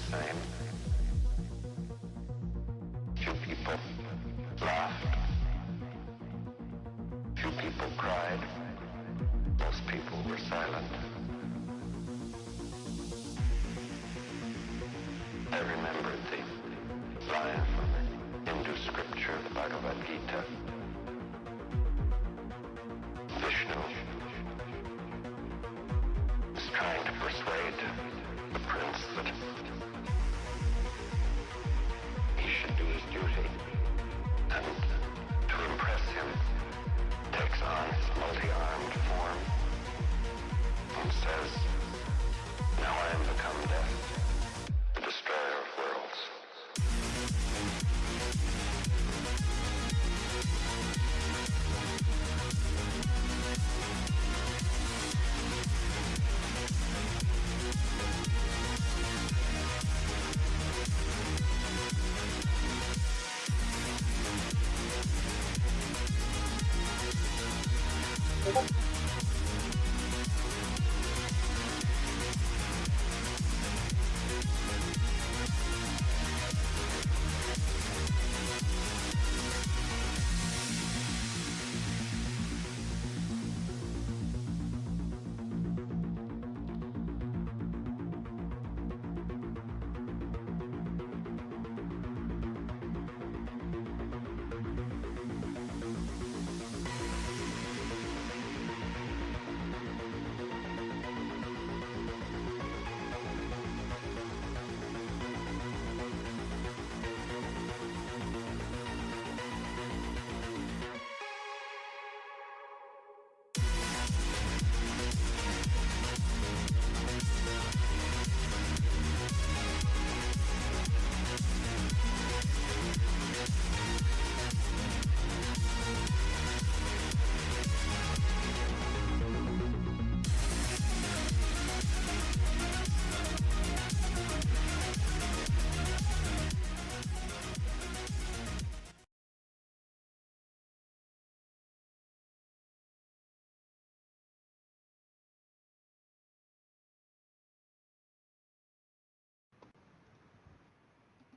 same. Few people laughed. Few people cried. Most people were silent. I remembered the line from the Hindu scripture, the Bhagavad Gita. Vishnu is trying to persuade the prince that he should do his duty, and to impress him, takes on his multi-armed form and says, "Now I am become death, the destroyer of worlds."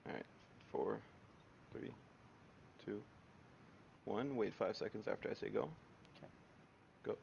Alright, 4, 3, 2, 1. Wait 5 seconds after I say go. Okay. Go.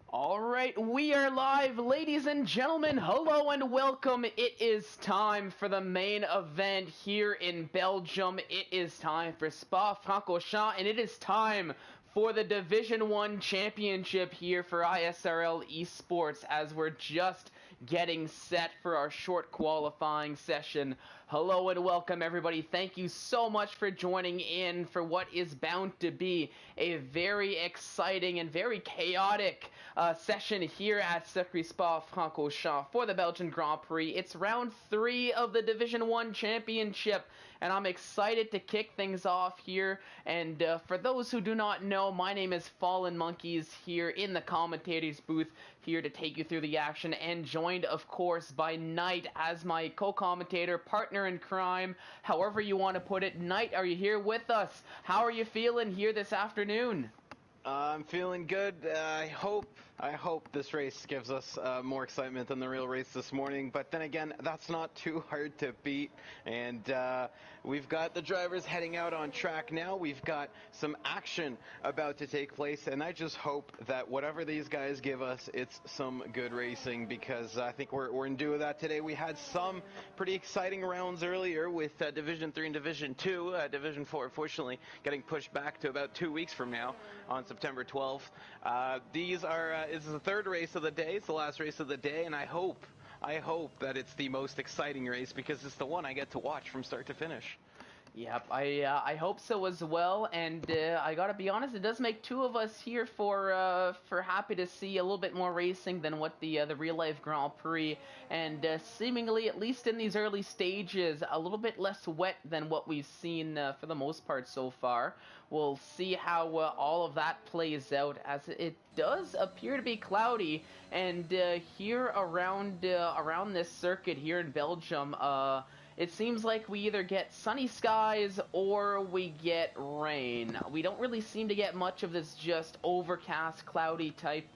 All right, we are live, ladies and gentlemen. Hello and welcome. It is time for the main event here in Belgium. It is time for Spa-Francorchamps, and it is time for the Division 1 championship here for ISRL Esports, as we're just getting set for our short qualifying session. Hello and welcome, everybody. Thank you so much for joining in for what is bound to be a very exciting and very chaotic session here at Circuit Spa-Francorchamps for the Belgian Grand Prix. It's round 3 of the Division 1 championship, and I'm excited to kick things off here. And for those who do not know, my name is Fallen Monkeys here in the commentator's booth, here to take you through the action, and joined, of course, by Knight as my co-commentator, partner in crime, however you want to put it. Knight, are you here with us? How are you feeling here this afternoon? I'm feeling good. I hope this race gives us more excitement than the real race this morning. But then again, that's not too hard to beat. And we've got the drivers heading out on track now. We've got some action about to take place. And I just hope that whatever these guys give us, it's some good racing, because I think we're in due of that today. We had some pretty exciting rounds earlier with Division 3 and Division 2. Division 4, unfortunately, getting pushed back to about 2 weeks from now on September 12th. This is the third race of the day. It's the last race of the day, and I hope that it's the most exciting race, because it's the one I get to watch from start to finish. Yep, I hope so as well, and I gotta be honest, it does make two of us here for happy to see a little bit more racing than what the real life Grand Prix, and seemingly, at least in these early stages, a little bit less wet than what we've seen for the most part so far. We'll see how all of that plays out, as it does appear to be cloudy, and here around this circuit here in Belgium, it seems like we either get sunny skies or we get rain. We don't really seem to get much of this just overcast, cloudy type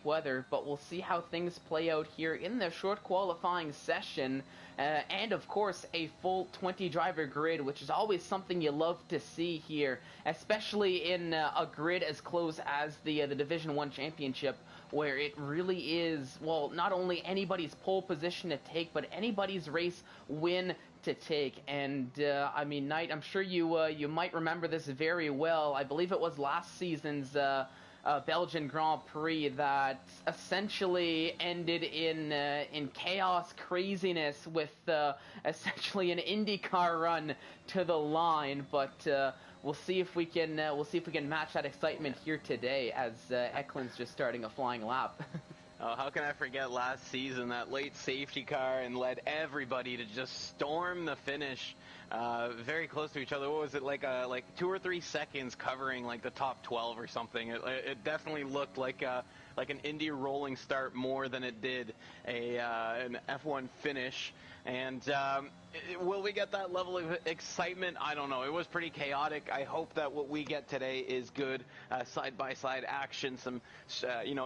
weather, but we'll see how things play out here in the short qualifying session, and of course a full 20 driver grid, which is always something you love to see here, especially in a grid as close as the Division 1 Championship, where it really is, well, not only anybody's pole position to take, but anybody's race win to take. And I mean, Knight, I'm sure you might remember this very well. I believe it was last season's Belgian Grand Prix that essentially ended in chaos, craziness, with essentially an IndyCar run to the line. But we'll see if we can match that excitement here today, as Eklund's just starting a flying lap. Oh, how can I forget last season, that late safety car, and led everybody to just storm the finish, very close to each other. What was it, like 2 or 3 seconds covering like the top 12 or something? It definitely looked like an Indy rolling start more than it did an F1 finish. And will we get that level of excitement? I don't know. It was pretty chaotic. I hope that what we get today is good side-by-side action, some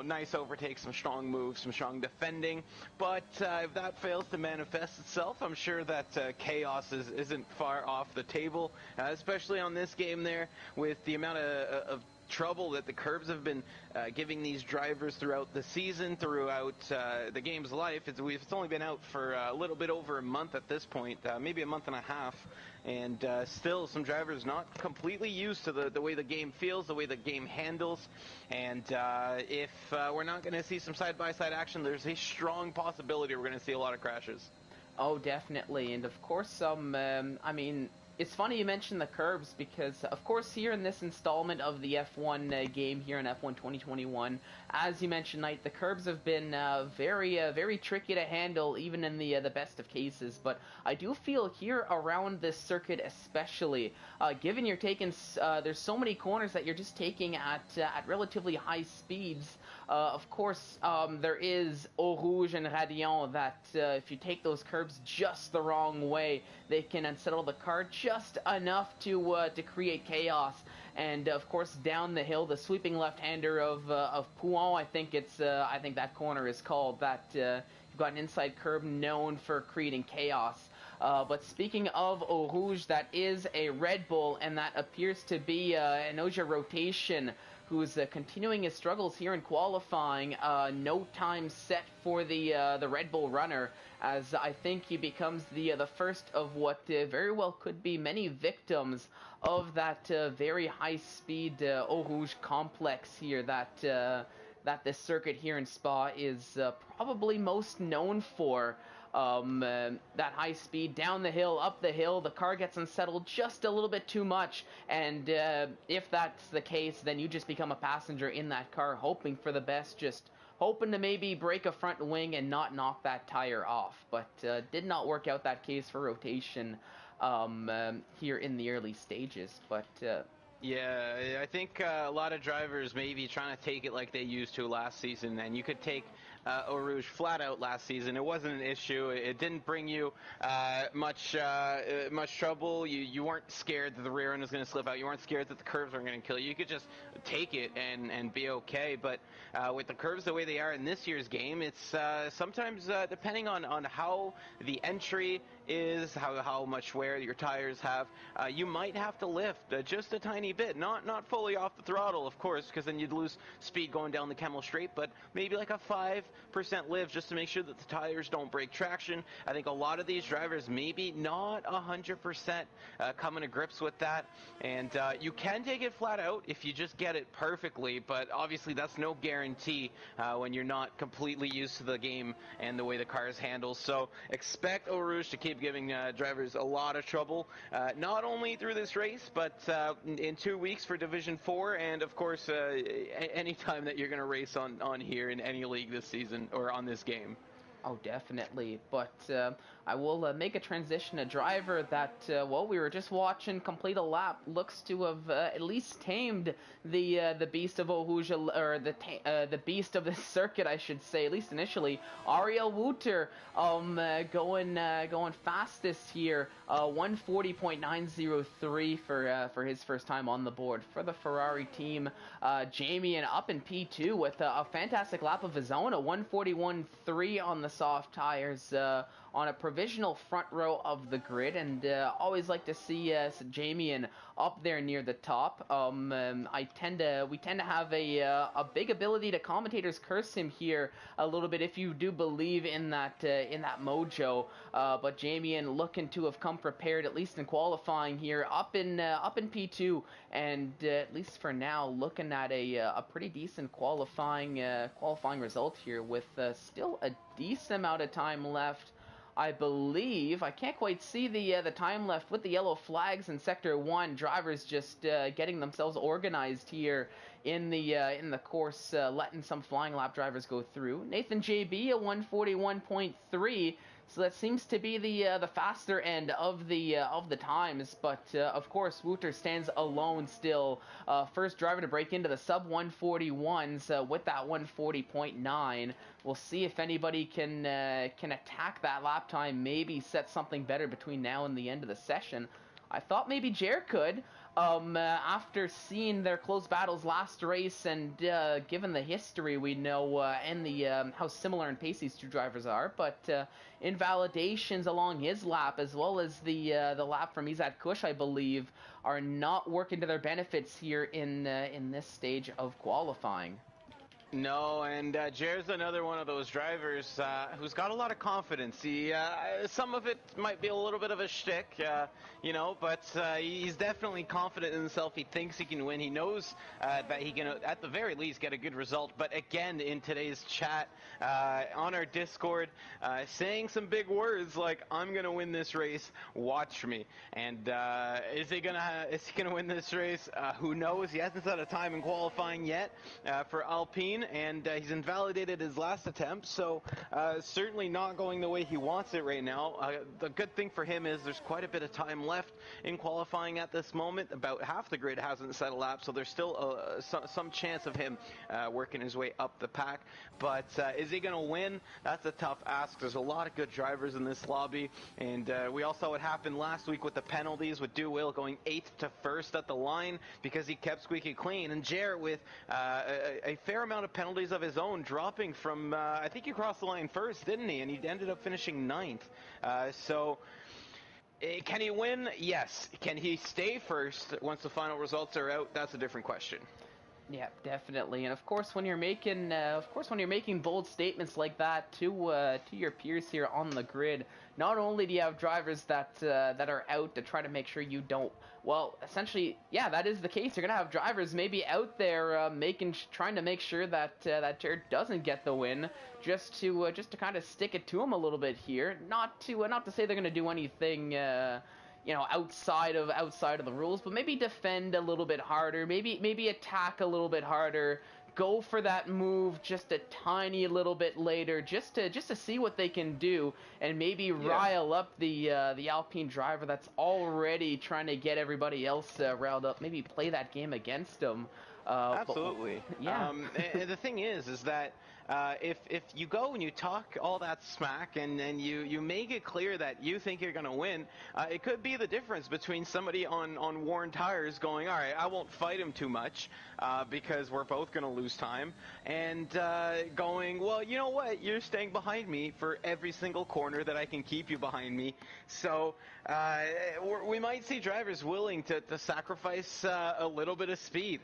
nice overtakes, some strong moves, some strong defending. But if that fails to manifest itself, I'm sure that chaos isn't far off the table, especially on this game there, with the amount of trouble that the curbs have been giving these drivers throughout the season, throughout the game's life. It's only been out for a little bit over a month at this point, maybe a month and a half, and still some drivers not completely used to the way the game feels, the way the game handles. And if we're not going to see some side-by-side action, there's a strong possibility we're going to see a lot of crashes. Oh, definitely. And of course, I mean, it's funny you mentioned the curbs, because of course here in this installment of the F1 game here in F1 2021, as you mentioned, Knight, the curbs have been very tricky to handle, even in the best of cases. But I do feel here around this circuit, especially, given you're taking, there's so many corners that you're just taking at relatively high speeds. Of course, there is Eau Rouge and Radion that if you take those curbs just the wrong way, they can unsettle the car just enough to create chaos. And of course, down the hill, the sweeping left-hander of Pouon, I think that corner is called, that you've got an inside curb known for creating chaos. But speaking of Eau Rouge, that is a Red Bull, and that appears to be an Oja Rotation, who's continuing his struggles here in qualifying. No time set for the Red Bull runner, as I think he becomes the first of what very well could be many victims of that very high-speed Eau Rouge complex here that this circuit here in Spa is probably most known for. That high speed down the hill, up the hill, the car gets unsettled just a little bit too much, and if that's the case, then you just become a passenger in that car, hoping for the best, just hoping to maybe break a front wing and not knock that tire off. But did not work out that case for Rotation here in the early stages. But yeah, I think a lot of drivers may be trying to take it like they used to last season, and you could take Eau Rouge flat out last season. It wasn't an issue. It didn't bring you much trouble. You weren't scared that the rear end was going to slip out. You weren't scared that the curves were going to kill you. You could just take it and be okay. But with the curves the way they are in this year's game, it's sometimes depending on how the entry is, how much wear your tires have, you might have to lift just a tiny bit, not fully off the throttle, of course, because then you'd lose speed going down the Camel Straight, but maybe like a 5% lift just to make sure that the tires don't break traction. I think a lot of these drivers maybe not 100% coming to grips with that, and you can take it flat out if you just get it perfectly, but obviously that's no guarantee when you're not completely used to the game and the way the cars handle. So expect Eau Rouge to keep giving drivers a lot of trouble, not only through this race, but in 2 weeks for Division 4, and of course any time that you're going to race on here in any league this season or on this game. Oh, definitely. But I will make a transition. A driver that, well, we were just watching complete a lap looks to have at least tamed the beast of Ohuja, or the beast of the circuit, I should say, at least initially. Ariel Wouter, going fastest here, 140.903 for his first time on the board for the Ferrari team. Jamie and up in P2 with a fantastic lap of his own, a 141.3 on the soft tires, on a provisional front row of the grid, and always like to see Jamie up there near the top. We tend to have a big ability to commentators curse him here a little bit if you do believe in that mojo. But Jamie looking to have come prepared, at least in qualifying here, up in P2, and at least for now looking at a pretty decent qualifying result here, with still a decent amount of time left. I believe I can't quite see the time left with the yellow flags in sector 1. Drivers just getting themselves organized here in the course, letting some flying lap drivers go through. Nathan JB, a 141.3. So that seems to be the faster end of the times, but of course Wouter stands alone still. First driver to break into the sub 141s with that 140.9. We'll see if anybody can attack that lap time, maybe set something better between now and the end of the session. I thought maybe Jer could, after seeing their close battles last race, and given the history we know, and the how similar in pace these two drivers are, but invalidations along his lap, as well as the lap from Izat Kush, I believe, are not working to their benefits here in this stage of qualifying. No, and Jer's another one of those drivers who's got a lot of confidence. Some of it might be a little bit of a shtick, but he's definitely confident in himself. He thinks he can win. He knows that he can, at the very least, get a good result. But again, in today's chat on our Discord, saying some big words like, "I'm gonna win this race. Watch me." And is he gonna win this race? Who knows? He hasn't set a time in qualifying yet for Alpine. And he's invalidated his last attempt, so certainly not going the way he wants it right now. The good thing for him is there's quite a bit of time left in qualifying at this moment. About half the grid hasn't set a lap, so there's still some chance of him working his way up the pack. But is he going to win? That's a tough ask. There's a lot of good drivers in this lobby, and we all saw what happened last week with the penalties, with Duwill going 8th to 1st at the line because he kept squeaky clean, and Jarrett with a fair amount of penalties of his own, dropping from, I think he crossed the line first, didn't he? And he ended up finishing 9th. Can he win? Yes. Can he stay first once the final results are out? That's a different question. Yeah, definitely. And of course, when you're making bold statements like that to your peers here on the grid, not only do you have drivers that are out to try to make sure you don't. Well, essentially, yeah, that is the case. You're gonna have drivers maybe out there trying to make sure that Jared doesn't get the win, just to kind of stick it to him a little bit here. Not to say they're gonna do anything. Outside of the rules, but maybe defend a little bit harder, maybe attack a little bit harder, go for that move just a tiny little bit later, just to see what they can do, and maybe rile up the Alpine driver that's already trying to get everybody else riled up. Maybe play that game against them. Absolutely. Yeah. And the thing is that if you go and you talk all that smack and you make it clear that you think you're going to win, it could be the difference between somebody on worn tires going, all right, I won't fight him too much because we're both going to lose time, and going, well, you know what, you're staying behind me for every single corner that I can keep you behind me. So we might see drivers willing to sacrifice a little bit of speed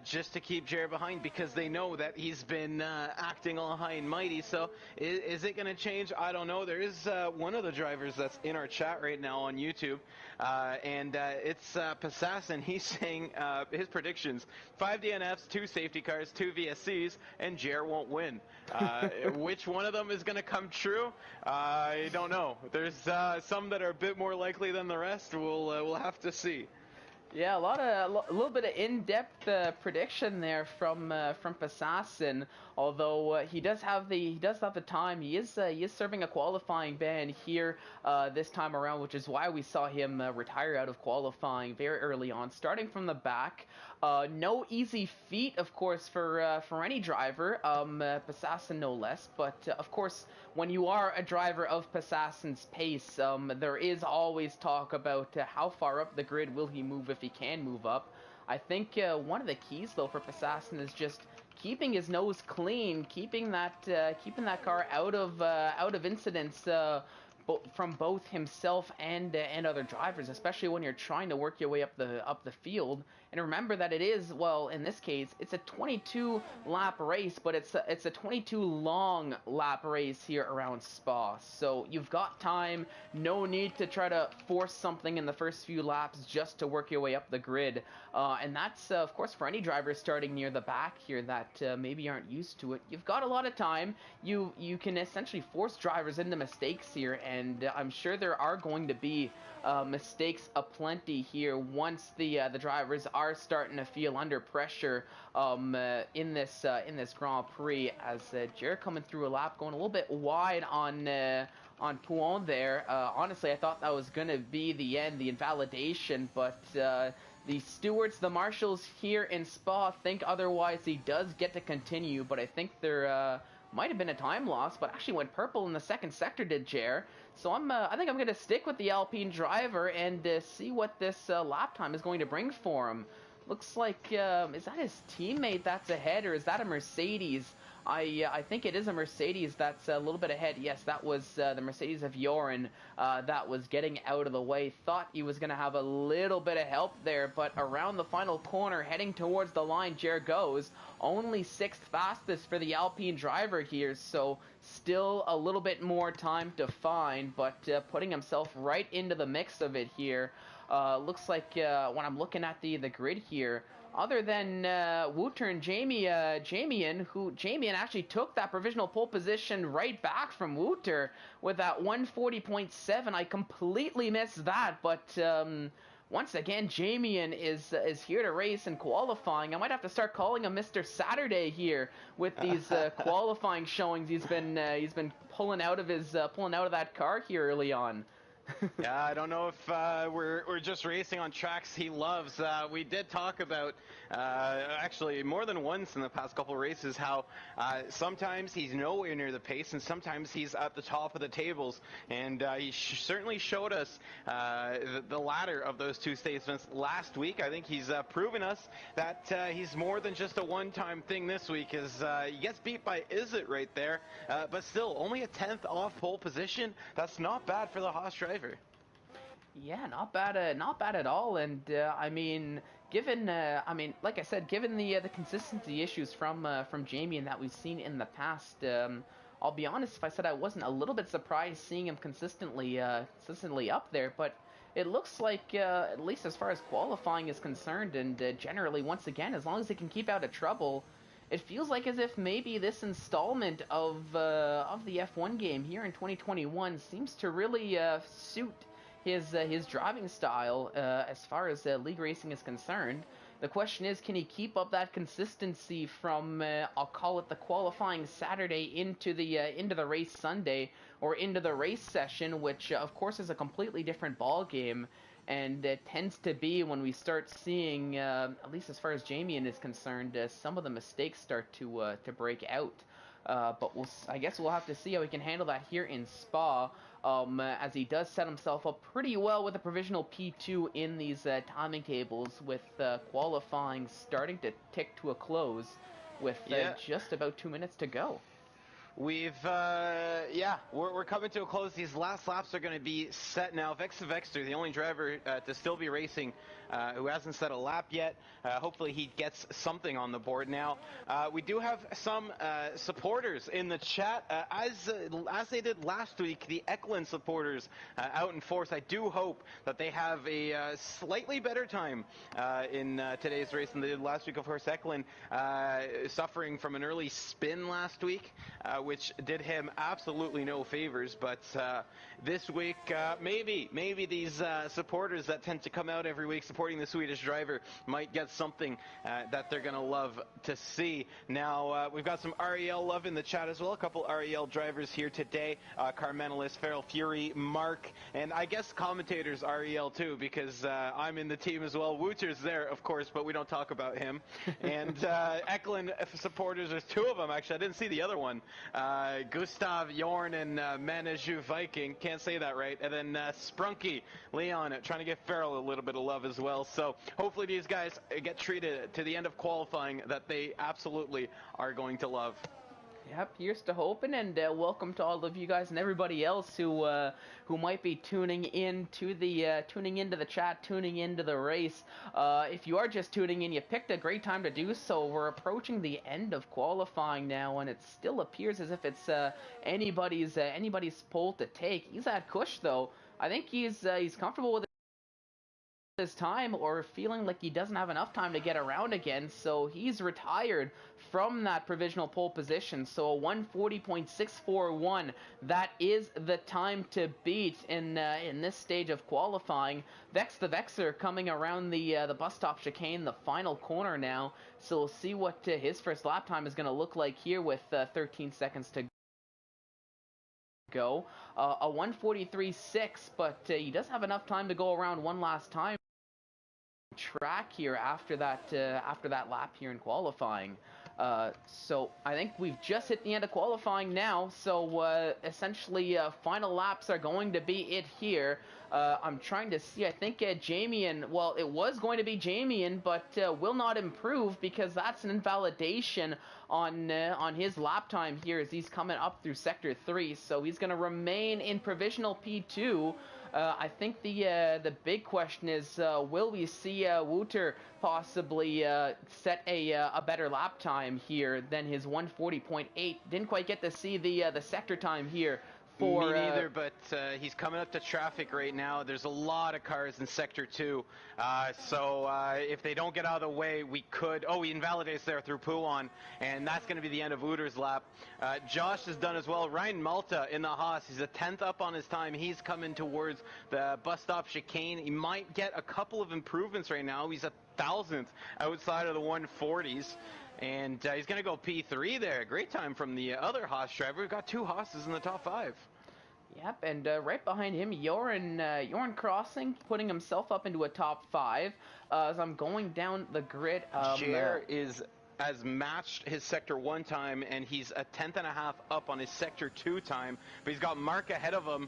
just to keep Jared behind, because they know that he's been acting all high and mighty. So is it going to change? I don't know. There is one of the drivers that's in our chat right now on YouTube, and it's Passassin. He's saying his predictions: 5 DNFs, 2 safety cars, 2 VSCs, and Jared won't win. Which one of them is going to come true? I don't know. There's some that are a bit more likely than the rest. We'll have to see. Yeah, a little bit of in-depth prediction there from Passassin. Although he does have the time. He is serving a qualifying ban here this time around, which is why we saw him retire out of qualifying very early on, starting from the back. No easy feat, of course, for any driver, Passassin no less. But of course, when you are a driver of Passassin's pace, there is always talk about how far up the grid will he move if he can move up. I think one of the keys though for Passassin is just keeping his nose clean, keeping that car out of incidents. From both himself and other drivers, especially when you're trying to work your way up the field. And remember that it is, well, in this case, it's a 22 lap race, but it's a 22 long lap race here around Spa. So you've got time, no need to try to force something in the first few laps just to work your way up the grid. And that's, of course, for any driver starting near the back here that maybe aren't used to it. You've got a lot of time. You can essentially force drivers into mistakes here, and I'm sure there are going to be mistakes aplenty here once the drivers are starting to feel under pressure in this Grand Prix, as Jared coming through a lap going a little bit wide on Pouon there. Honestly, I thought that was going to be the end, the invalidation, but the stewards, the marshals here in Spa think otherwise. He does get to continue, but I think there might have been a time loss, but actually went purple in the second sector, did Jer. So I think I'm going to stick with the Alpine driver and see what this lap time is going to bring for him. Looks like, is that his teammate that's ahead, or is that a Mercedes? I think it is a Mercedes that's a little bit ahead. Yes, that was the Mercedes of Joran that was getting out of the way. Thought he was going to have a little bit of help there, but around the final corner, heading towards the line, Jer goes. Only 6th fastest for the Alpine driver here, so still a little bit more time to find, but putting himself right into the mix of it here. Looks like when I'm looking at the grid here, other than Wouter and Jamian actually took that provisional pole position right back from Wouter with that 140.7. I completely missed that, but once again, Jamian is here to race and qualifying. I might have to start calling him Mr. Saturday here with these qualifying showings. He's been pulling out of that car here early on. Yeah, I don't know if we're just racing on tracks he loves. We did talk about, actually more than once in the past couple of races, how sometimes he's nowhere near the pace and sometimes he's at the top of the tables. And he certainly showed us the latter of those two statements last week. I think he's proven us that he's more than just a one-time thing this week, as he gets beat by Izzet right there. But still, only a 10th off pole position. That's not bad for the Haas driver. Yeah, not bad at all. And I mean, like I said, given the consistency issues from Jamian that we've seen in the past, I'll be honest, if I said I wasn't a little bit surprised seeing him consistently up there, but it looks like at least as far as qualifying is concerned, and generally, once again, as long as he can keep out of trouble, it feels like as if maybe this installment of the F1 game here in 2021 seems to really suit his driving style as far as league racing is concerned. The question is, can he keep up that consistency from I'll call it the qualifying Saturday into the race Sunday, or into the race session, which of course is a completely different ball game. And it tends to be when we start seeing, at least as far as Jamian is concerned, some of the mistakes start to break out. But I guess we'll have to see how he can handle that here in Spa, as he does set himself up pretty well with a provisional P2 in these timing tables, with qualifying starting to tick to a close with just about 2 minutes to go. We're coming to a close. These last laps are going to be set now. Vexter, the only driver to still be racing, who hasn't set a lap yet. Hopefully he gets something on the board now. We do have some supporters in the chat, as they did last week, the Eklund supporters out in force. I do hope that they have a slightly better time in today's race than they did last week. Of course, Eklund suffering from an early spin last week, which did him absolutely no favors. But this week, maybe these supporters that tend to come out every week supporting the Swedish driver might get something that they're going to love to see. Now, we've got some REL love in the chat as well. A couple REL drivers here today. Carmenalis, Feral Fury, Mark, and I guess commentators REL too, because I'm in the team as well. Wooter's there, of course, but we don't talk about him. And Eklund supporters, there's two of them actually. I didn't see the other one. Gustav, Jorn, and Manaju Viking. Can't say that right. And then Sprunky, Leon, trying to give Feral a little bit of love as well. So hopefully these guys get treated to the end of qualifying that they absolutely are going to love. Yep, here's to hoping, and welcome to all of you guys and everybody else who might be tuning into the chat, tuning into the race. If you are just tuning in, you picked a great time to do so. We're approaching the end of qualifying now, and it still appears as if it's anybody's pole to take. Izad Kush, though, I think he's comfortable with his time, or feeling like he doesn't have enough time to get around again, so he's retired from that provisional pole position. So a 140.641, that is the time to beat in this stage of qualifying. Vex the Vexer coming around the bus stop chicane, the final corner now, so we'll see what his first lap time is going to look like here with 13 seconds to go. A 143.6, but he does have enough time to go around one last time track here after that lap here in qualifying. So I think we've just hit the end of qualifying now, so essentially final laps are going to be it here. I'm trying to see, I think Jamian, well, it was going to be Jamian, but will not improve because that's an invalidation on his lap time here as he's coming up through Sector 3, so he's going to remain in provisional P2. I think the big question is, will we see Wouter possibly set a better lap time here than his 140.8? Didn't quite get to see the sector time here. Me neither, but he's coming up to traffic right now. There's a lot of cars in Sector 2, so if they don't get out of the way, we could... Oh, he invalidates there through Pouan, and that's going to be the end of Uter's lap. Josh is done as well. Ryan Malta in the Haas, he's a 10th up on his time. He's coming towards the bus stop chicane. He might get a couple of improvements right now. He's a 1,000th outside of the 140s. And he's going to go P3 there. Great time from the other Haas driver. We've got two Haas's in the top 5. Yep, and right behind him, Jorn crossing, putting himself up into a top 5. As I'm going down the grid, Jer has matched his Sector 1 time, and he's a 10th and a half up on his Sector 2 time. But he's got Mark ahead of him.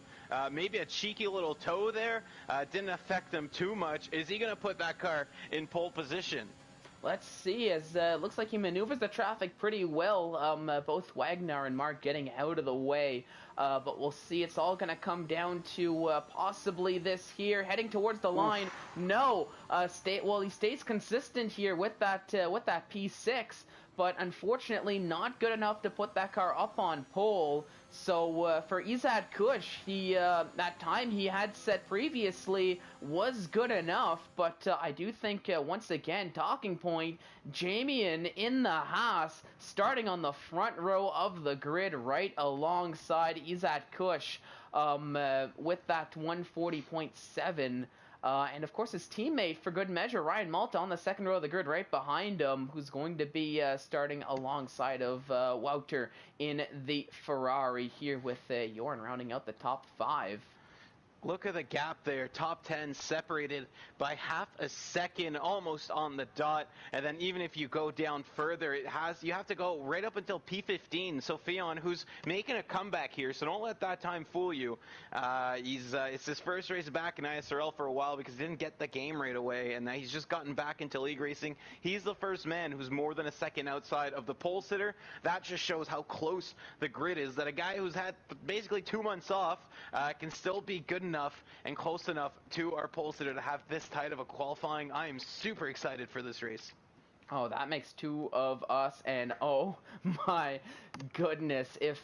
Maybe a cheeky little toe there. Didn't affect him too much. Is he going to put that car in pole position? Let's see, as looks like he maneuvers the traffic pretty well, both Wagner and Mark getting out of the way, but we'll see. It's all going to come down to possibly this here, heading towards the line. No, he stays consistent here with that P6, but unfortunately not good enough to put that car up on pole. So for Izad Kush, that time he had set previously was good enough, but I do think once again, talking point, Jamian in the Haas, starting on the front row of the grid right alongside Izad Kush with that 140.7. And of course his teammate, for good measure, Ryan Malta on the second row of the grid right behind him, who's going to be starting alongside of Wouter in the Ferrari here with Jorn rounding out the top 5. Look at the gap there. Top 10 separated by half a second, almost on the dot. And then even if you go down further, you have to go right up until P15. So Fionn, who's making a comeback here, so don't let that time fool you. It's his first race back in ISRL for a while because he didn't get the game right away, and now he's just gotten back into league racing. He's the first man who's more than a second outside of the pole sitter. That just shows how close the grid is, that a guy who's had basically 2 months off can still be good enough and close enough to our pole sitter to have this tight of a qualifying. I am super excited for this race. Oh, that makes 2 of us, and oh my goodness, if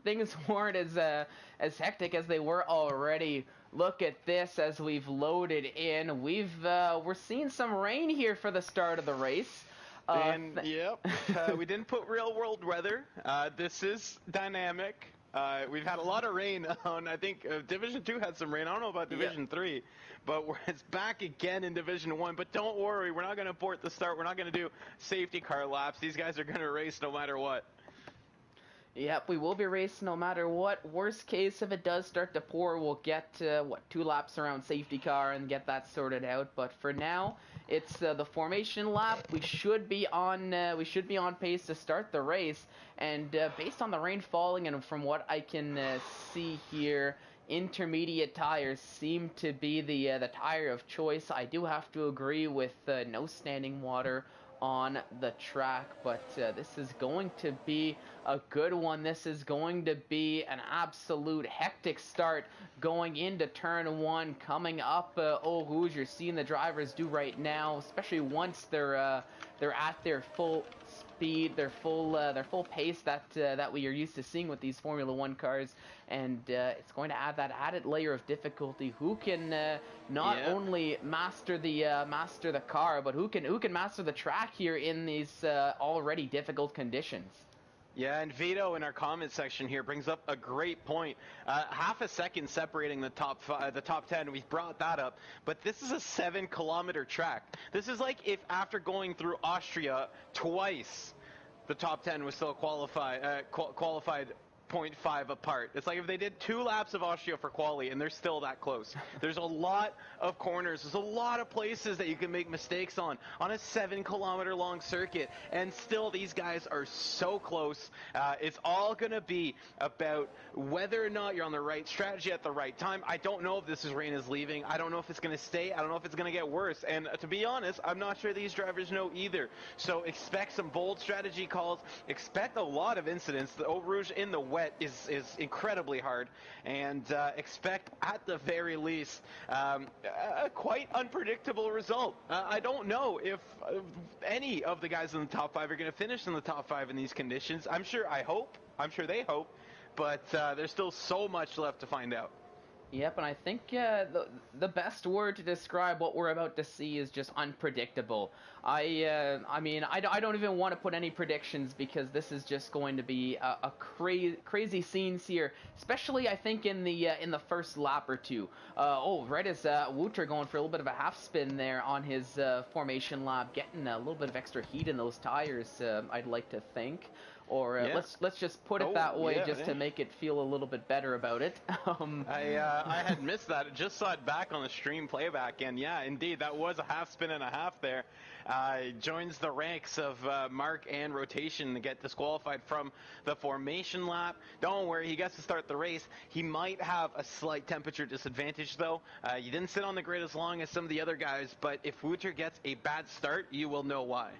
things weren't as hectic as they were already, look at this as we've loaded in. We're seeing some rain here for the start of the race. And yep, we didn't put real world weather. This is dynamic. We've had a lot of rain on, I think, Division 2 had some rain. I don't know about Division 3, but it's back again in Division 1. But don't worry, we're not going to abort the start. We're not going to do safety car laps. These guys are going to race no matter what. Yep, we will be racing no matter what. Worst case, if it does start to pour, we'll get, 2 laps around safety car and get that sorted out. But for now, it's the formation lap. We should be on pace to start the race. And based on the rain falling and from what I can see here, intermediate tires seem to be the tire of choice. I do have to agree with no standing water on the track, but this is going to be a good one. This is going to be an absolute hectic start going into turn 1, coming up Eau Rouge. You're seeing the drivers do right now, especially once they're at their full speed, their full pace that we are used to seeing with these Formula 1 cars, and it's going to add that added layer of difficulty. Who can not only master the car, but who can master the track here in these already difficult conditions? Yeah, and Vito in our comment section here brings up a great point. Half a second separating the top 10. We've brought that up, but this is a 7-kilometer track. This is like if after going through Austria twice, the top 10 was still qualified 0.5 apart. It's like if they did 2 laps of Austria for quali and they're still that close. There's a lot of corners. There's a lot of places that you can make mistakes on a 7-kilometer long circuit, and still these guys are so close. It's all going to be about whether or not you're on the right strategy at the right time. I don't know if this rain is leaving. I don't know if it's going to stay. I don't know if it's going to get worse. And to be honest, I'm not sure these drivers know either. So expect some bold strategy calls. Expect a lot of incidents. The Eau Rouge in the wet is incredibly hard, and expect at the very least a quite unpredictable result. I don't know if any of the guys in the top 5 are going to finish in the top 5 in these conditions. I'm sure they hope, but there's still so much left to find out. Yep, and I think the best word to describe what we're about to see is just unpredictable. I mean, I don't even want to put any predictions, because this is just going to be a crazy scenes here, especially I think in the first lap or two. Right as Wouter going for a little bit of a half spin there on his formation lap, getting a little bit of extra heat in those tires, I'd like to think. Or let's just put it that way, to make it feel a little bit better about it. I had missed that. I just saw it back on the stream playback, and yeah, indeed, that was a half spin and a half there. Joins the ranks of Mark and Rotation to get disqualified from the formation lap. Don't worry, he gets to start the race. He might have a slight temperature disadvantage, though. You didn't sit on the grid as long as some of the other guys, but if Wouter gets a bad start, you will know why.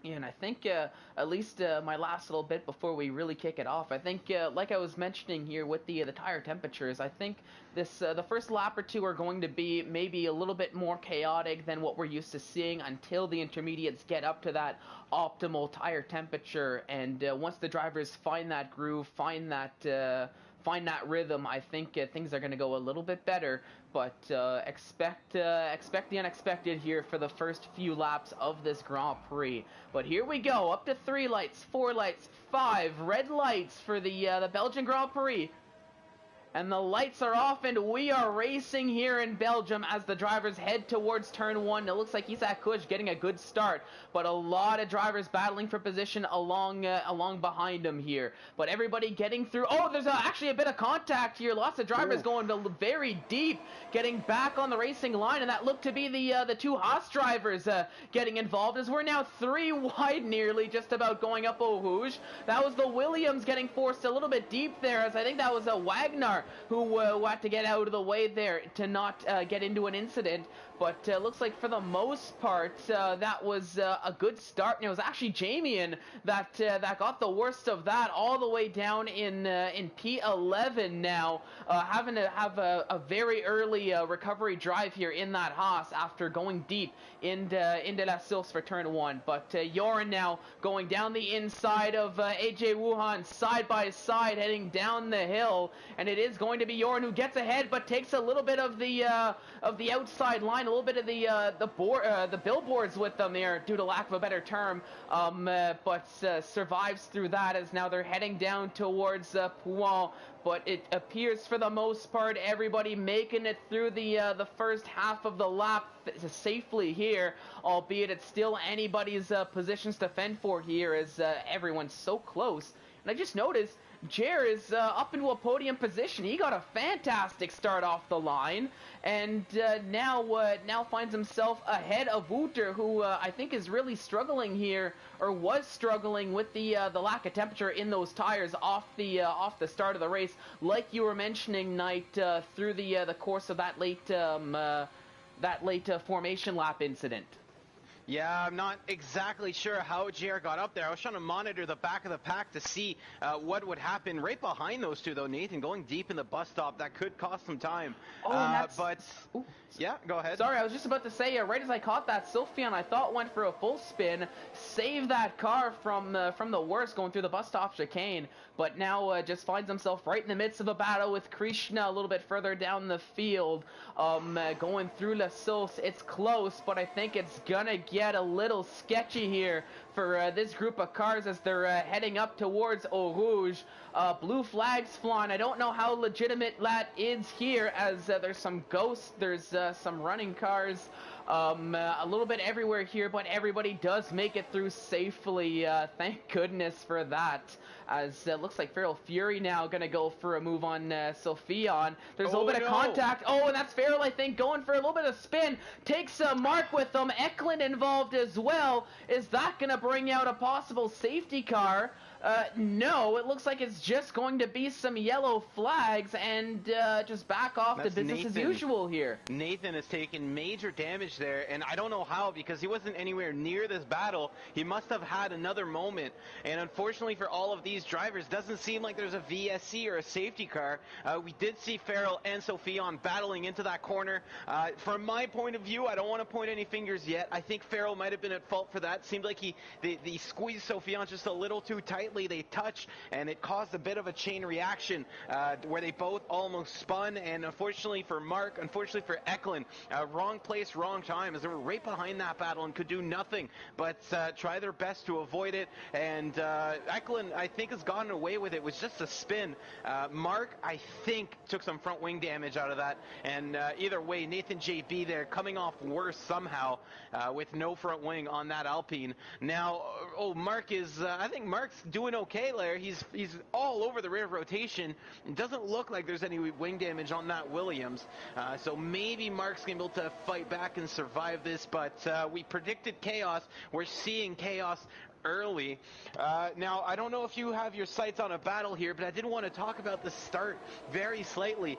Yeah, and I think at least my last little bit before we really kick it off, I think like I was mentioning here with the tire temperatures, I think this the first lap or two are going to be maybe a little bit more chaotic than what we're used to seeing until the intermediates get up to that optimal tire temperature, and once the drivers find that groove, find that rhythm, I think things are going to go a little bit better. But expect the unexpected here for the first few laps of this Grand Prix. But here we go, up to 3 lights, 4 lights, 5 red lights for the Belgian Grand Prix. And the lights are off, and we are racing here in Belgium as the drivers head towards turn 1. It looks like Isaac Kush getting a good start, but a lot of drivers battling for position along behind him here. But everybody getting through. Oh, there's actually a bit of contact here. Lots of drivers going very deep, getting back on the racing line, and that looked to be the 2 Haas drivers getting involved, as we're now 3 wide nearly, just about going up Eau Rouge. That was the Williams getting forced a little bit deep there, as I think that was a Wagner who had to get out of the way there to not get into an incident. But looks like for the most part that was a good start, and it was actually Jamian that got the worst of that, all the way down in P11 now, having to have a very early recovery drive here in that Haas after going deep into La Source for turn 1. But Joran now going down the inside of AJ Wuhan, side by side, heading down the hill, and it is is going to be Jorn, who gets ahead, but takes a little bit of the outside line, a little bit of the billboards with them there, due to lack of a better term, but survives through that, as now they're heading down towards Pouin. But it appears for the most part everybody making it through the first half of the lap safely here, albeit it's still anybody's positions to fend for here, as everyone's so close. And I just noticed Jer is up into a podium position. He got a fantastic start off the line, and now finds himself ahead of Wouter, who I think is really struggling here, or was struggling with the lack of temperature in those tires off the start of the race, like you were mentioning, Knight, through the course of that late formation lap incident. Yeah, I'm not exactly sure how JR got up there. I was trying to monitor the back of the pack to see what would happen. Right behind those two, though, Nathan, going deep in the bus stop, that could cost some time. Ooh. Yeah, go ahead. Sorry, I was just about to say, right as I caught that, Sophion, I thought went for a full spin, saved that car from the worst going through the bus stop chicane, but now just finds himself right in the midst of a battle with Krishna a little bit further down the field, going through La Sauce. It's close, but I think it's gonna get a little sketchy here for this group of cars as they're heading up towards Eau Rouge. Blue flags flying. I don't know how legitimate that is here, as there's some ghosts, there's some running cars, a little bit everywhere here, but everybody does make it through safely. Thank goodness for that, as it looks like Feral Fury now gonna go for a move on Sophion. There's a little bit of contact. Oh, and that's Feral, I think, going for a little bit of spin. Takes Mark with them. Eklund involved as well. Is that gonna bring out a possible safety car? No, it looks like it's just going to be some yellow flags and just back off to business as usual here. Nathan has taken major damage there, and I don't know how, because he wasn't anywhere near this battle. He must have had another moment, and unfortunately for all of these drivers, doesn't seem like there's a VSC or a safety car. We did see Feral and Sophion battling into that corner. From my point of view, I don't want to point any fingers yet. I think Feral might have been at fault for that. Seemed like he squeezed Sophion just a little too tightly. They touched, and it caused a bit of a chain reaction where they both almost spun. And unfortunately for Mark, unfortunately for Eklund, wrong place, wrong time, as they were right behind that battle and could do nothing but try their best to avoid it. And Eklund, I think, has gotten away with it. It was just a spin. Mark, I think, took some front wing damage out of that. And either way, Nathan JB there coming off worse somehow with no front wing on that Alpine. Now, Mark is, I think Mark's doing okay there. He's all over the rear rotation. It doesn't look like there's any wing damage on that Williams. So maybe Mark's going to be able to fight back and survive this, but we predicted chaos. We're seeing chaos early. Now, I don't know if you have your sights on a battle here, but I did want to talk about the start very slightly.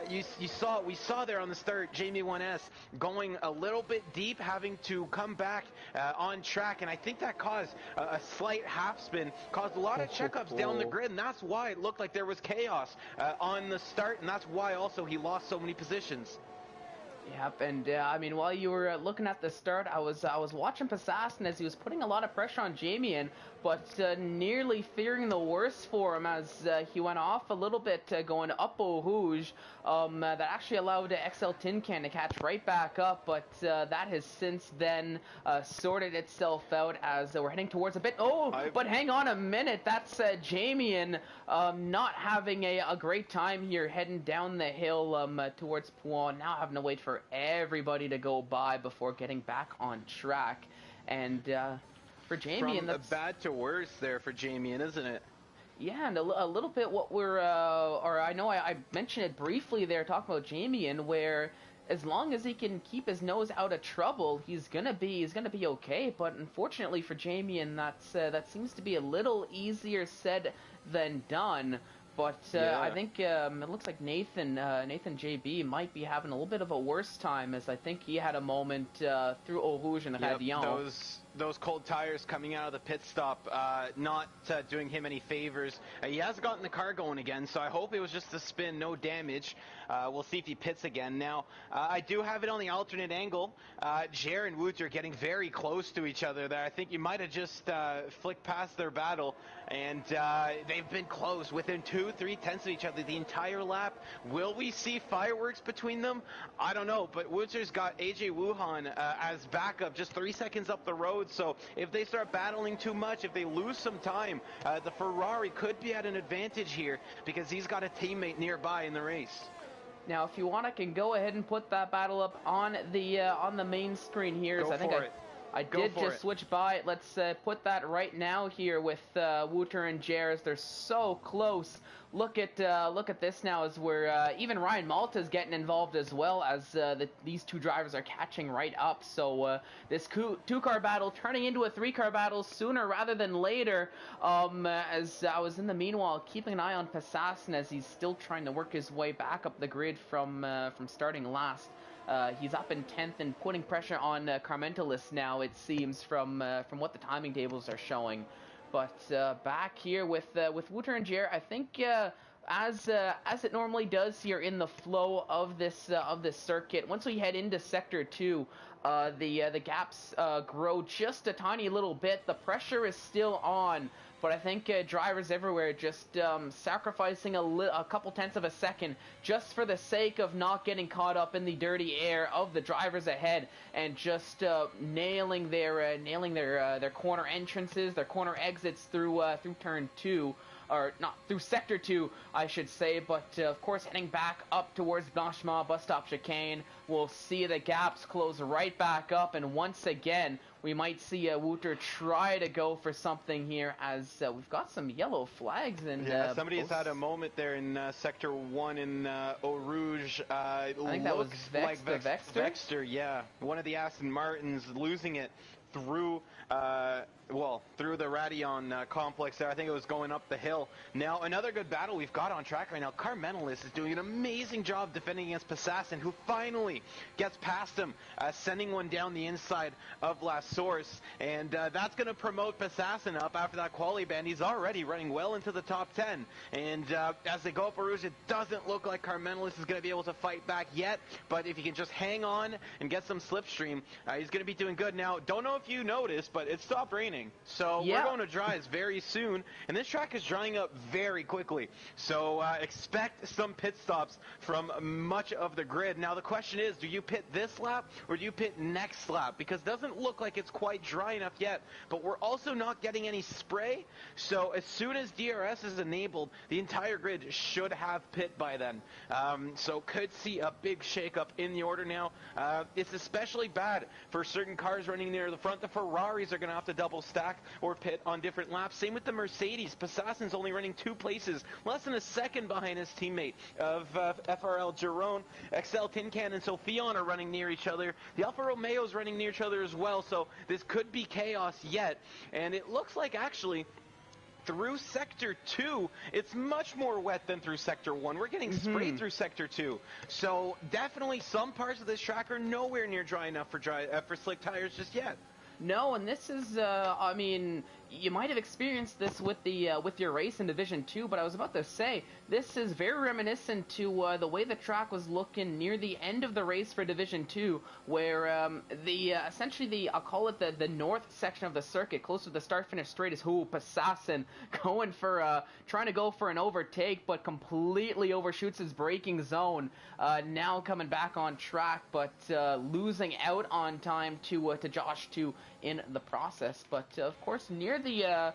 We saw there on the start, Jamie 1S going a little bit deep, having to come back on track, and I think that caused a slight half spin, caused a lot of checkups down the grid, and that's why it looked like there was chaos on the start, and that's why also he lost so many positions. Yep, and I mean, while you were looking at the start, I was watching Passassin as he was putting a lot of pressure on Jamie, but nearly fearing the worst for him as he went off a little bit going up Eau Rouge. That actually allowed XL Tin Can to catch right back up, but that has since then sorted itself out as we're heading towards a bit. But hang on a minute, that's Jamie not having a great time here heading down the hill towards Pouin, now having to wait for everybody to go by before getting back on track. And for Jamie, from bad to worse there for Jamie, isn't it? Yeah, and a little bit what we're or I know I mentioned it briefly there, talking about Jamie, and where as long as he can keep his nose out of trouble, he's gonna be okay. But unfortunately for Jamie, and that seems to be a little easier said than done. But yeah. I think it looks like Nathan JB might be having a little bit of a worse time, as I think he had a moment through Eau Rouge and had Dion. those cold tires coming out of the pit stop not doing him any favors. He has gotten the car going again, so I hope it was just a spin, no damage. We'll see if he pits again. Now, I do have it on the alternate angle. Jer and Woods are getting very close to each other there. I think you might have just flicked past their battle, and they've been close, within 2-3 tenths of each other the entire lap. Will we see fireworks between them? I don't know, but Woodser's got AJ Wuhan as backup just 3 seconds up the road, so if they start battling too much, if they lose some time, the Ferrari could be at an advantage here because he's got a teammate nearby in the race. Now, if you want, I can go ahead and put that battle up on the main screen here. Go I think for it. I did just switch by it. Let's put that right now here with Wooter and Jers. They're so close. Look at this now as we're even Ryan Malta's getting involved as well as these two drivers are catching right up. So this two-car battle turning into a three-car battle sooner rather than later. As I was in the meanwhile keeping an eye on Passassin as he's still trying to work his way back up the grid from starting last. He's up in 10th and putting pressure on Carmentalis now, it seems, from what the timing tables are showing. But back here with Wooter and Jer, I think as it normally does here in the flow of this circuit, once we head into Sector 2, the gaps grow just a tiny little bit. The pressure is still on. But I think drivers everywhere just sacrificing a couple tenths of a second just for the sake of not getting caught up in the dirty air of the drivers ahead, and just nailing their corner entrances, their corner exits through turn 2. Or not, through Sector 2, I should say, but of course heading back up towards Blanchemont bus stop chicane, we'll see the gaps close right back up, and once again, we might see Wooter try to go for something here as we've got some yellow flags. And yeah, somebody's had a moment there in Sector 1 in Eau Rouge. I think that was Vexter, yeah. One of the Aston Martins losing it through through the Radion complex there. I think it was going up the hill. Now, another good battle we've got on track right now. Carmentalis is doing an amazing job defending against Passassin, who finally gets past him, sending one down the inside of La Source. And that's going to promote Passassin up after that quali band. He's already running well into the top 10. And as they go up Rouge, it doesn't look like Carmentalis is going to be able to fight back yet. But if he can just hang on and get some slipstream, he's going to be doing good. Now, don't know if you noticed, but it stopped raining. So we're going to dries very soon, and this track is drying up very quickly. So expect some pit stops from much of the grid. Now the question is, do you pit this lap or do you pit next lap? Because it doesn't look like it's quite dry enough yet, but we're also not getting any spray. So as soon as DRS is enabled, the entire grid should have pit by then. So could see a big shakeup in the order now. It's especially bad for certain cars running near the front. The Ferraris are going to have to double stack or pit on different laps. Same with the Mercedes. Passassin's only running 2 places, less than a second behind his teammate of FRL Giron. XL Tin Can and Sophion are running near each other. The Alfa Romeo's running near each other as well, so this could be chaos yet. And it looks like actually through Sector 2, it's much more wet than through Sector 1. We're getting sprayed through Sector 2. So definitely some parts of this track are nowhere near dry enough for slick tires just yet. No, and this is, I mean, you might have experienced this with your race in Division 2, but I was about to say, this is very reminiscent to the way the track was looking near the end of the race for Division 2, where essentially I'll call it the north section of the circuit, close to the start-finish straight, is Passassin going for, trying to go for an overtake, but completely overshoots his braking zone, now coming back on track, but losing out on time to Josh 2 in the process. But of course, near the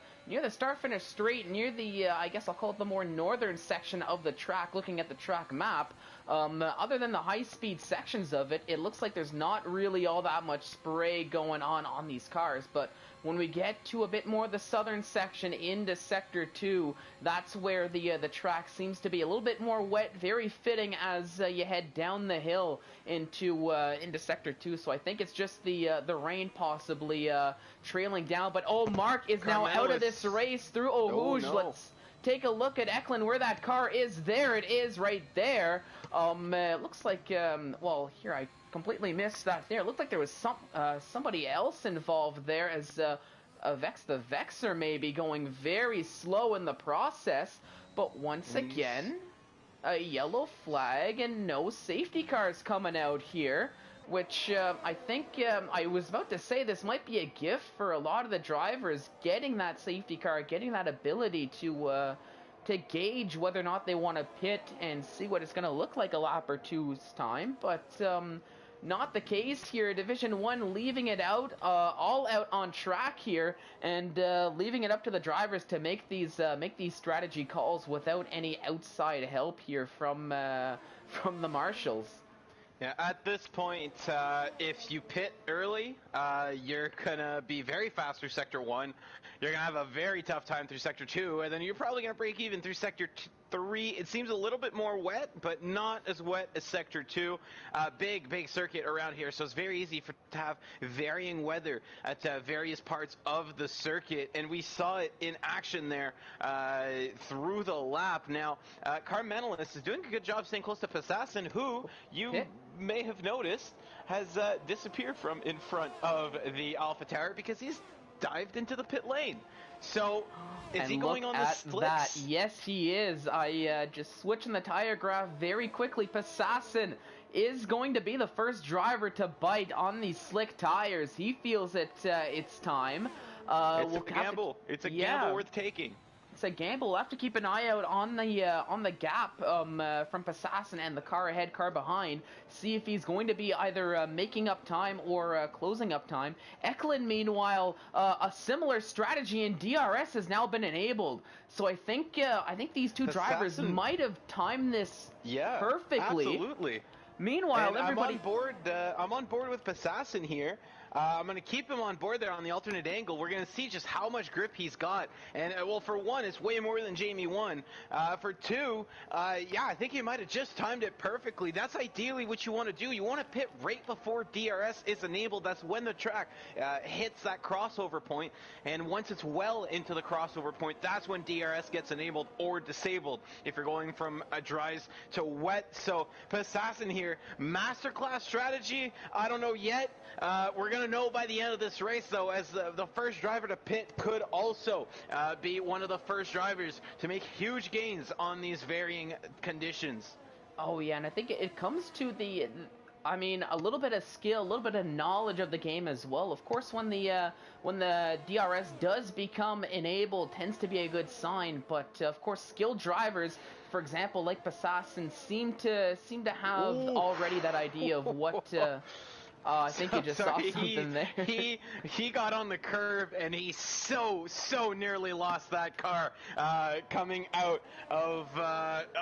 start-finish straight, near the I guess I'll call it the more northern section of the track, looking at the track map, other than the high-speed sections of it, it looks like there's not really all that much spray going on these cars. But when we get to a bit more of the southern section into Sector 2, that's where the track seems to be a little bit more wet, very fitting as you head down the hill into Sector 2. So I think it's just the rain possibly trailing down. But Mark is now out of this race through Eau Rouge. No. Let's take a look at Eklund, where that car is. There it is right there. It looks like, well, here I completely missed that there. It looked like there was somebody else involved there as Vex the Vexer maybe going very slow in the process. But once again, a yellow flag and no safety cars coming out here. Which I think I was about to say this might be a gift for a lot of the drivers, getting that safety car, getting that ability to gauge whether or not they want to pit and see what it's going to look like a lap or two's time. But not the case here. Division 1 leaving it out, all out on track here, and leaving it up to the drivers to make these strategy calls without any outside help here from the marshals. Yeah, at this point, if you pit early, you're gonna be very fast through Sector 1. You're gonna have a very tough time through Sector 2, and then you're probably gonna break even through Sector 3. It seems a little bit more wet, but not as wet as Sector 2. Big circuit around here, so it's very easy to have varying weather at various parts of the circuit, and we saw it in action there through the lap. Now, Carmentalist is doing a good job staying close to Passassin, who you may have noticed has disappeared from in front of the Alpha Tower because he's dived into the pit lane. So, is he going on the slicks? That. Yes, he is. I just switching the tire graph very quickly. Passassin is going to be the first driver to bite on these slick tires. He feels it's time. It's a gamble. It's a gamble worth taking. It's a gamble. We'll have to keep an eye out on the gap from Passassin and the car ahead, car behind. See if he's going to be either making up time or closing up time. Eklund, meanwhile, a similar strategy in DRS has now been enabled. So I think these two drivers might have timed this perfectly. Absolutely. Meanwhile, and everybody. I'm on board with Passassin here. I'm going to keep him on board there on the alternate angle. We're going to see just how much grip he's got. And, well, for one, it's way more than Jamie won. For two, I think he might have just timed it perfectly. That's ideally what you want to do. You want to pit right before DRS is enabled. That's when the track hits that crossover point. And once it's well into the crossover point, that's when DRS gets enabled or disabled if you're going from dries to wet. So, Passassin here, masterclass strategy. I don't know yet. We're going to know by the end of this race, though, as the first driver to pit could also be one of the first drivers to make huge gains on these varying conditions. Oh, yeah, and I think it comes to a little bit of skill, a little bit of knowledge of the game as well. Of course, when the DRS does become enabled, tends to be a good sign. But of course, skilled drivers, for example, like Passassin, seem to have already that idea of what. I think you just saw something there. He got on the curve and he so nearly lost that car coming out of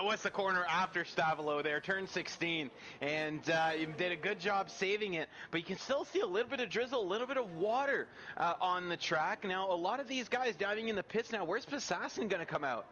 what's the corner after Stavilo there, turn 16, and he did a good job saving it. But you can still see a little bit of drizzle, a little bit of water on the track. Now, a lot of these guys diving in the pits now. Where's Passassin going to come out?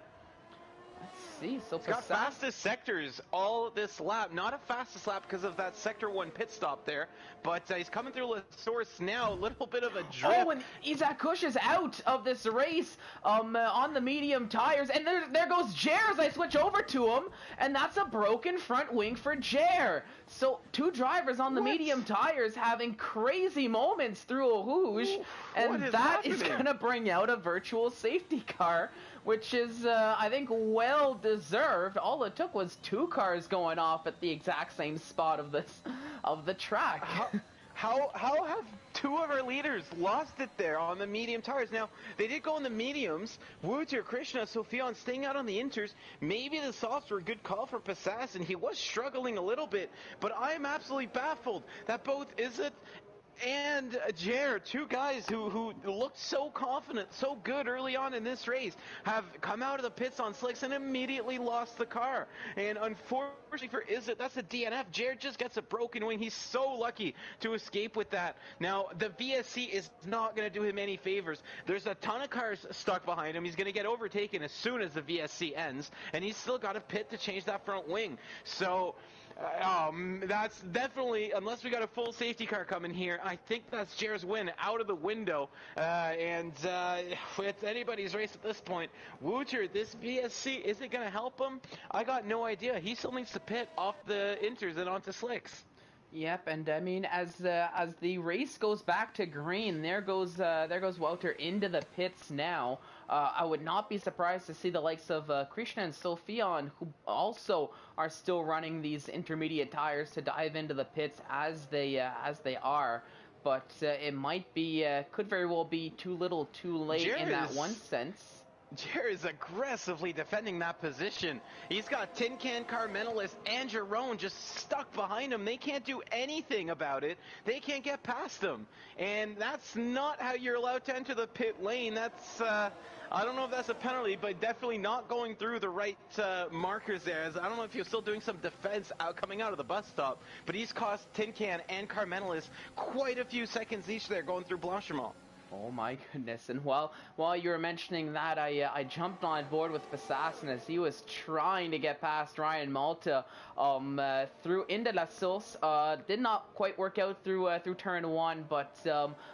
Let's see. So he's got fastest sectors all this lap. Not a fastest lap because of that Sector 1 pit stop there, but he's coming through the source now. A little bit of a drip. Oh, and Isaac Kush is out of this race on the medium tires. And there goes Jer as I switch over to him. And that's a broken front wing for Jer. So two drivers on the medium tires having crazy moments through a whoosh. And that is going to bring out a virtual safety car, which is, I think, well deserved. All it took was two cars going off at the exact same spot of the track. How have two of our leaders lost it there on the medium tires? Now, they did go on the mediums. Wooter, Krishna, Sophion staying out on the inters. Maybe the softs were a good call for Passassin. He was struggling a little bit, but I am absolutely baffled that both Izzet and Jer, two guys who looked so confident, so good early on in this race, have come out of the pits on slicks and immediately lost the car. And unfortunately for Izzet, that's a DNF. Jer just gets a broken wing. He's so lucky to escape with that. Now, the VSC is not going to do him any favors. There's a ton of cars stuck behind him. He's going to get overtaken as soon as the VSC ends, and he's still got a pit to change that front wing. So That's definitely, unless we got a full safety car coming here, I think that's Jer's win out of the window. It's anybody's race at this point. Wooter, this VSC, is it going to help him? I got no idea. He still needs to pit off the inters and onto slicks. Yep, and I mean, as the race goes back to green, there goes Walter into the pits now. I would not be surprised to see the likes of Krishna and Sophion, who also are still running these intermediate tires, to dive into the pits as they are. But it might be, could very well be too little, too late in that one sense. Jer is aggressively defending that position. He's got Tin Can Carmentalist and Jerome just stuck behind him. They can't do anything about it. They can't get past him. And that's not how you're allowed to enter the pit lane. That's, I don't know if that's a penalty, but definitely not going through the right markers there. I don't know if he was still doing some defense coming out of the bus stop, but he's cost Tin Can and Carmentalist quite a few seconds each there going through Blanchimont. Oh my goodness! And while you were mentioning that, I jumped on board with Assassin as he was trying to get past Ryan Malta through into La Source. Did not quite work out through turn one, but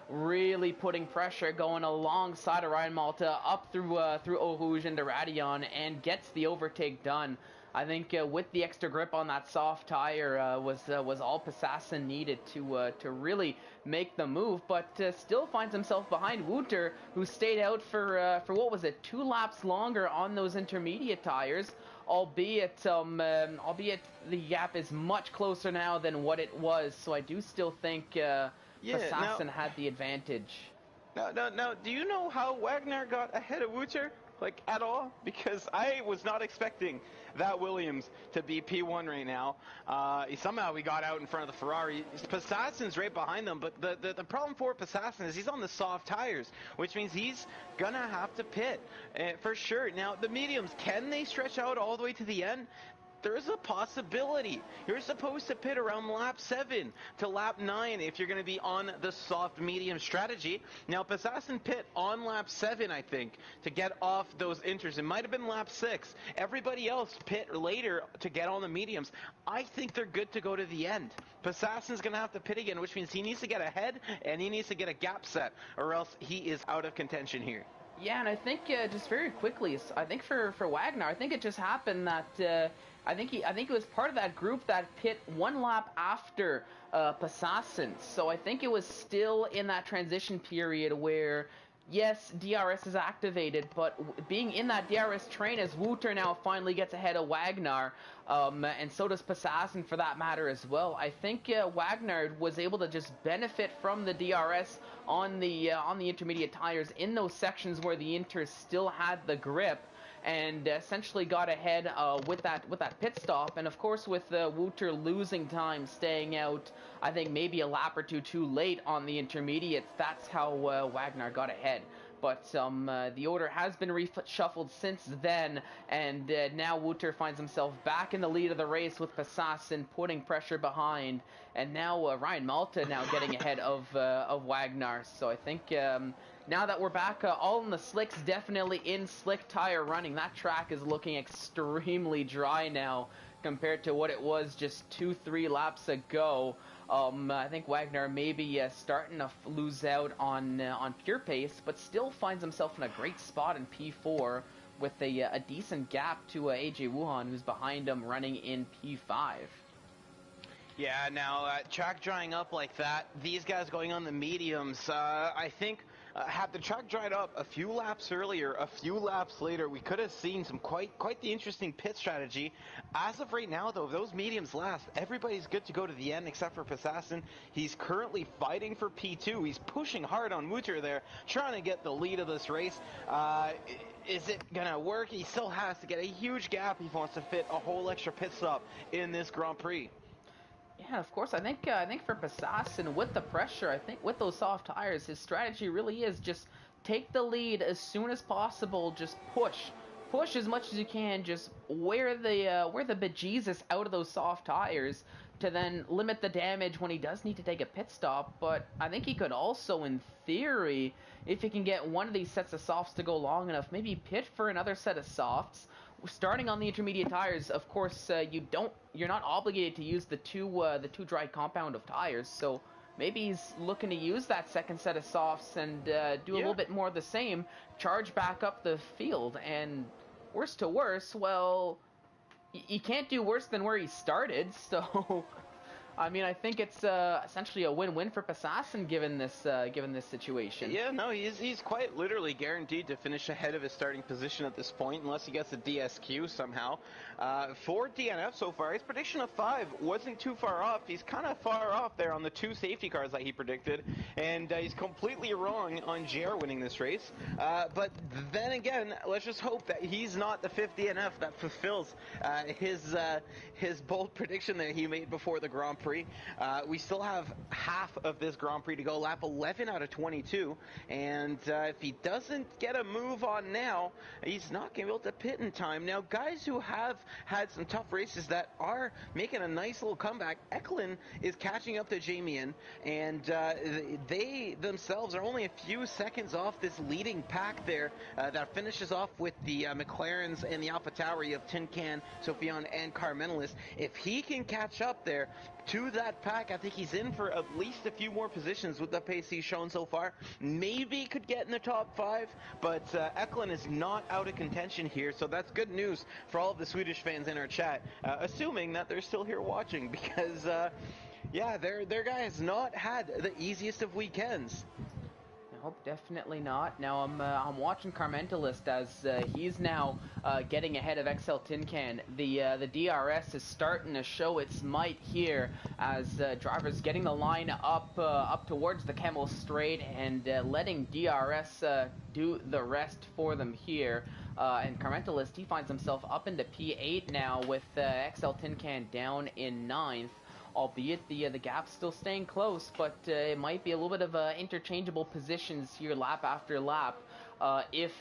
really putting pressure going alongside of Ryan Malta up through Eau Rouge into Radion and gets the overtake done. I think with the extra grip on that soft tire was all Assassin needed to really make the move, but still finds himself behind Wooter, who stayed out for what was it, 2 laps longer on those intermediate tires, albeit the gap is much closer now than what it was, so I do still think Assassin had the advantage. Now, do you know how Wagner got ahead of Wooter? Like, at all? Because I was not expecting that Williams to be P1 right now. Somehow we got out in front of the Ferrari. Passassin's right behind them, but the problem for Passassin is he's on the soft tires, which means he's gonna have to pit for sure. Now, the mediums, can they stretch out all the way to the end? There's a possibility. You're supposed to pit around lap 7 to lap 9 if you're going to be on the soft medium strategy. Now, Passassin pit on lap 7, I think, to get off those inters. It might have been lap 6. Everybody else pit later to get on the mediums. I think they're good to go to the end. Passassin's going to have to pit again, which means he needs to get ahead and he needs to get a gap set, or else he is out of contention here. Yeah, and I think just very quickly, I think for Wagner, I think it just happened that I think he was part of that group that pit 1 lap after Passassin. So I think it was still in that transition period where, yes, DRS is activated, but being in that DRS train as Wooter now finally gets ahead of Wagner, and so does Passassin for that matter as well. I think Wagner was able to just benefit from the DRS on the intermediate tires in those sections where the Inter still had the grip, and essentially got ahead with that pit stop. And of course, with Wooter losing time, staying out, I think maybe a lap or two too late on the intermediates, that's how Wagner got ahead. But the order has been reshuffled since then, and now Wooter finds himself back in the lead of the race with Passassin putting pressure behind, and now Ryan Malta now getting ahead of Wagner. So I think now that we're back all in the slicks, definitely in slick tire running, that track is looking extremely dry now compared to what it was just 2-3 laps ago. I think Wagner may be starting to lose out on pure pace, but still finds himself in a great spot in P4 with a decent gap to AJ Wuhan, who's behind him running in P5. Yeah, now track drying up like that, these guys going on the mediums, I think had the track dried up a few laps earlier, a few laps later, we could have seen some quite the interesting pit strategy. As of right now, though, if those mediums last, everybody's good to go to the end except for Passassin. He's currently fighting for P2. He's pushing hard on Wooter there, trying to get the lead of this race. Is it gonna work? He still has to get a huge gap if he wants to fit a whole extra pit stop in this Grand Prix. Yeah, of course. I think for Passassin, with the pressure, I think with those soft tires, his strategy really is just take the lead as soon as possible. Just push as much as you can. Just wear the bejesus out of those soft tires to then limit the damage when he does need to take a pit stop. But I think he could also, in theory, if he can get one of these sets of softs to go long enough, maybe pit for another set of softs, starting on the intermediate tires, of course, you're not obligated to use the two dry compound of tires. So maybe he's looking to use that second set of softs and do a little bit more of the same, charge back up the field, and worse to worse, well, you can't do worse than where he started. So I mean, I think it's essentially a win-win for Passassin given this situation. Yeah, no, he's quite literally guaranteed to finish ahead of his starting position at this point, unless he gets a DSQ somehow. For DNF so far, his prediction of 5 wasn't too far off. He's kind of far off there on the 2 safety cars that he predicted, and he's completely wrong on JR winning this race. But then again, let's just hope that he's not the 5th DNF that fulfills his bold prediction that he made before the Grand Prix. We still have half of this Grand Prix to go, lap 11 out of 22, and if he doesn't get a move on now, he's not going to be able to pit in time. Now, guys who have had some tough races that are making a nice little comeback, Eklund is catching up to Jamien, and they themselves are only a few seconds off this leading pack there that finishes off with the McLarens and the AlphaTauri of Tin Can, Sophion, and Carmentalist. If he can catch up there to that pack, I think he's in for at least a few more positions with the pace he's shown so far. Maybe could get in the top 5, but Eklund is not out of contention here, so that's good news for all of the Swedish fans in our chat, assuming that they're still here watching, because yeah, their guy has not had the easiest of weekends. Nope, definitely not. Now I'm watching Carmentalist as he's now getting ahead of XL Tin Can. The DRS is starting to show its might here as drivers getting the line up towards the Kemmel Straight and letting DRS do the rest for them here. And Carmentalist, he finds himself up into P8 now with XL Tin Can down in 9th. Albeit the gap's still staying close, but it might be a little bit of interchangeable positions here lap after lap if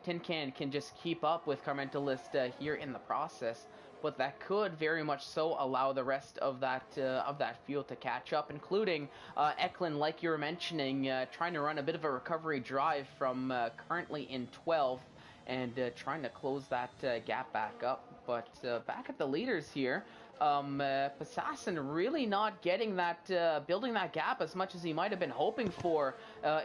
Tin can just keep up with Carmentalist here in the process. But that could very much so allow the rest of that field to catch up, including Eklund, like you were mentioning, trying to run a bit of a recovery drive from currently in 12th and trying to close that gap back up. But back at the leaders here, Passassin really not getting that, building that gap as much as he might have been hoping for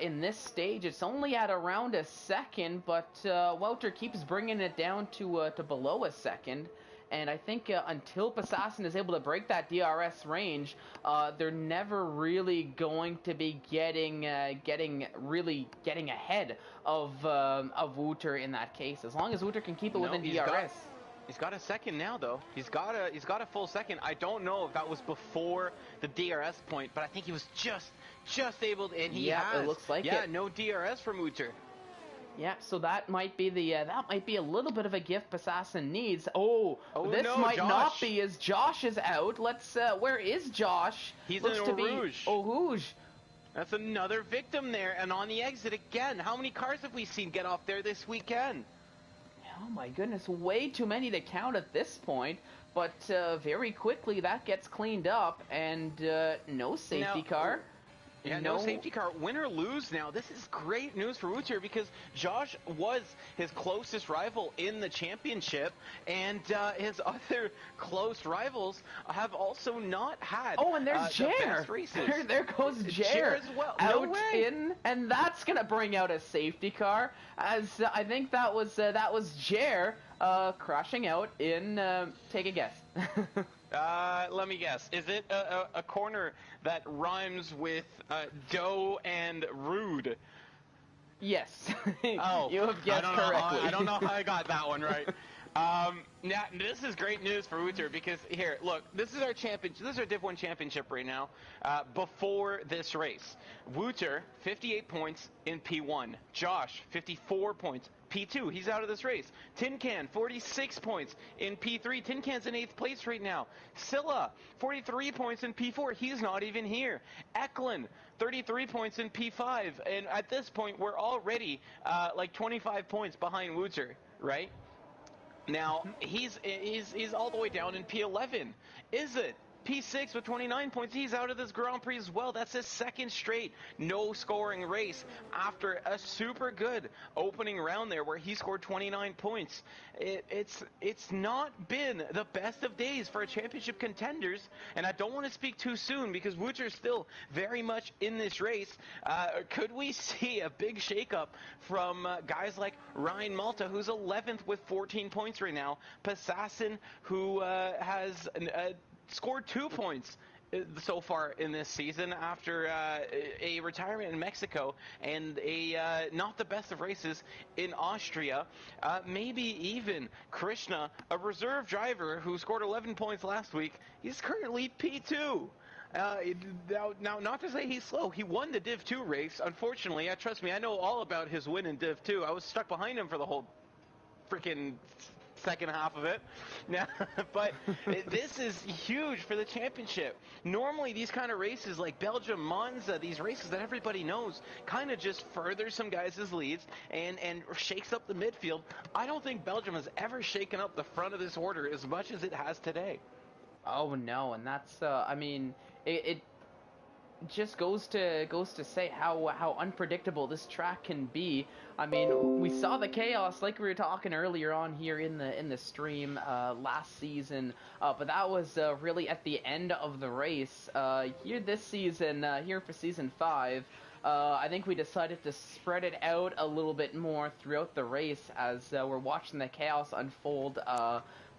in this stage. It's only at around a second, but Wouter keeps bringing it down to below a second. And I think until Passassin is able to break that DRS range, they're never really going to be getting ahead of Wouter in that case. As long as Wouter can keep it within DRS. He's got a second now, though. He's got a full second. I don't know if that was before the DRS point, but I think he was just able to, and he has. It looks like it. No DRS from Wouter. Yeah, so that might be a little bit of a gift Passassin needs. This might Josh. not be, as Josh is out. Let's where is Josh? He's Looks in to Rouge. be Rouge. That's another victim there, and on the exit again. How many cars have we seen get off there this weekend? Oh my goodness, way too many to count at this point, but very quickly that gets cleaned up, and no safety car. Yeah, no safety car. Win or lose now. This is great news for Wouter because Josh was his closest rival in the championship, and his other close rivals have also not had and there's the best races. There goes Jer as well. Out in, and that's going to bring out a safety car, as I think that was Jer crashing out in, take a guess. Let me guess. Is it a corner that rhymes with dough and rude? Yes. Oh, you have guessed correctly. I don't know how I got that one right. Now, this is great news for Wouter because here, look, this is our championship. This is our Div 1 championship right now. Before this race, Wouter 58 points in P1. Josh 54 points. P2, he's out of this race. Tin Can, 46 points in P3. Tin Can's in 8th place right now. Scylla, 43 points in P4. He's not even here. Eklund, 33 points in P5. And at this point, we're already like 25 points behind Wouter, right? Now, he's all the way down in P11. Is it P6 with 29 points. He's out of this Grand Prix as well. That's his second straight no-scoring race after a super good opening round there where he scored 29 points. It's not been the best of days for championship contenders, and I don't want to speak too soon because Wouter's still very much in this race. Could we see a big shakeup from guys like Ryan Malta, who's 11th with 14 points right now, Passassin, who has scored 2 points so far in this season after a retirement in Mexico and a not the best of races in Austria. Maybe even Krishna, a reserve driver who scored 11 points last week. He's currently P2. Now, not to say he's slow. He won the Div 2 race. Unfortunately, trust me, I know all about his win in Div 2. I was stuck behind him for the whole freaking second half of it. Now, but this is huge for the championship. Normally, these kind of races like Belgium, Monza, these races that everybody knows, kind of just furthers some guys' leads and shakes up the midfield. I don't think Belgium has ever shaken up the front of this order as much as it has today. Oh no, and that's I mean, it just goes to say how unpredictable this track can be. I mean, we saw the chaos like we were talking earlier on here in the stream last season, but that was really at the end of the race. Here this season, here for season 5, I think we decided to spread it out a little bit more throughout the race as we're watching the chaos unfold.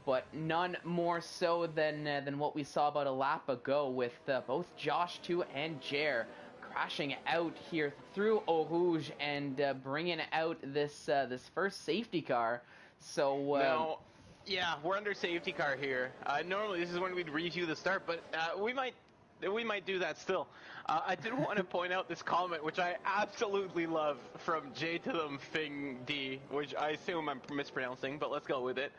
But none more so than what we saw about a lap ago with both Josh 2 and Jer crashing out here through Eau Rouge and bringing out this first safety car. So now, yeah, we're under safety car here. Normally this is when we'd review the start, but we might do that still. I did want to point out this comment, which I absolutely love, from J to them Fing D, which I assume I'm mispronouncing, but let's go with it.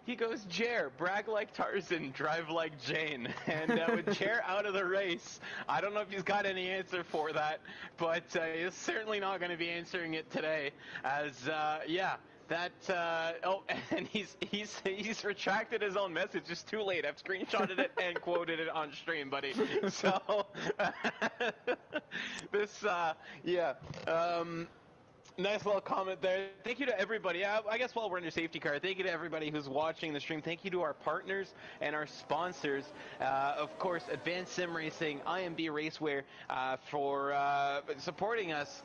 He goes, Jer, brag like Tarzan, drive like Jane. And with Jer out of the race, I don't know if he's got any answer for that, but he's certainly not going to be answering it today. As, yeah, that, oh, and he's retracted his own message. It's too late. I've screenshotted it and quoted it on stream, buddy. So, this, yeah, nice little comment there. Thank you to everybody. I guess while we're under safety car, thank you to everybody who's watching the stream. Thank you to our partners and our sponsors. Of course, Advanced Sim Racing, IMB Racewear, for supporting us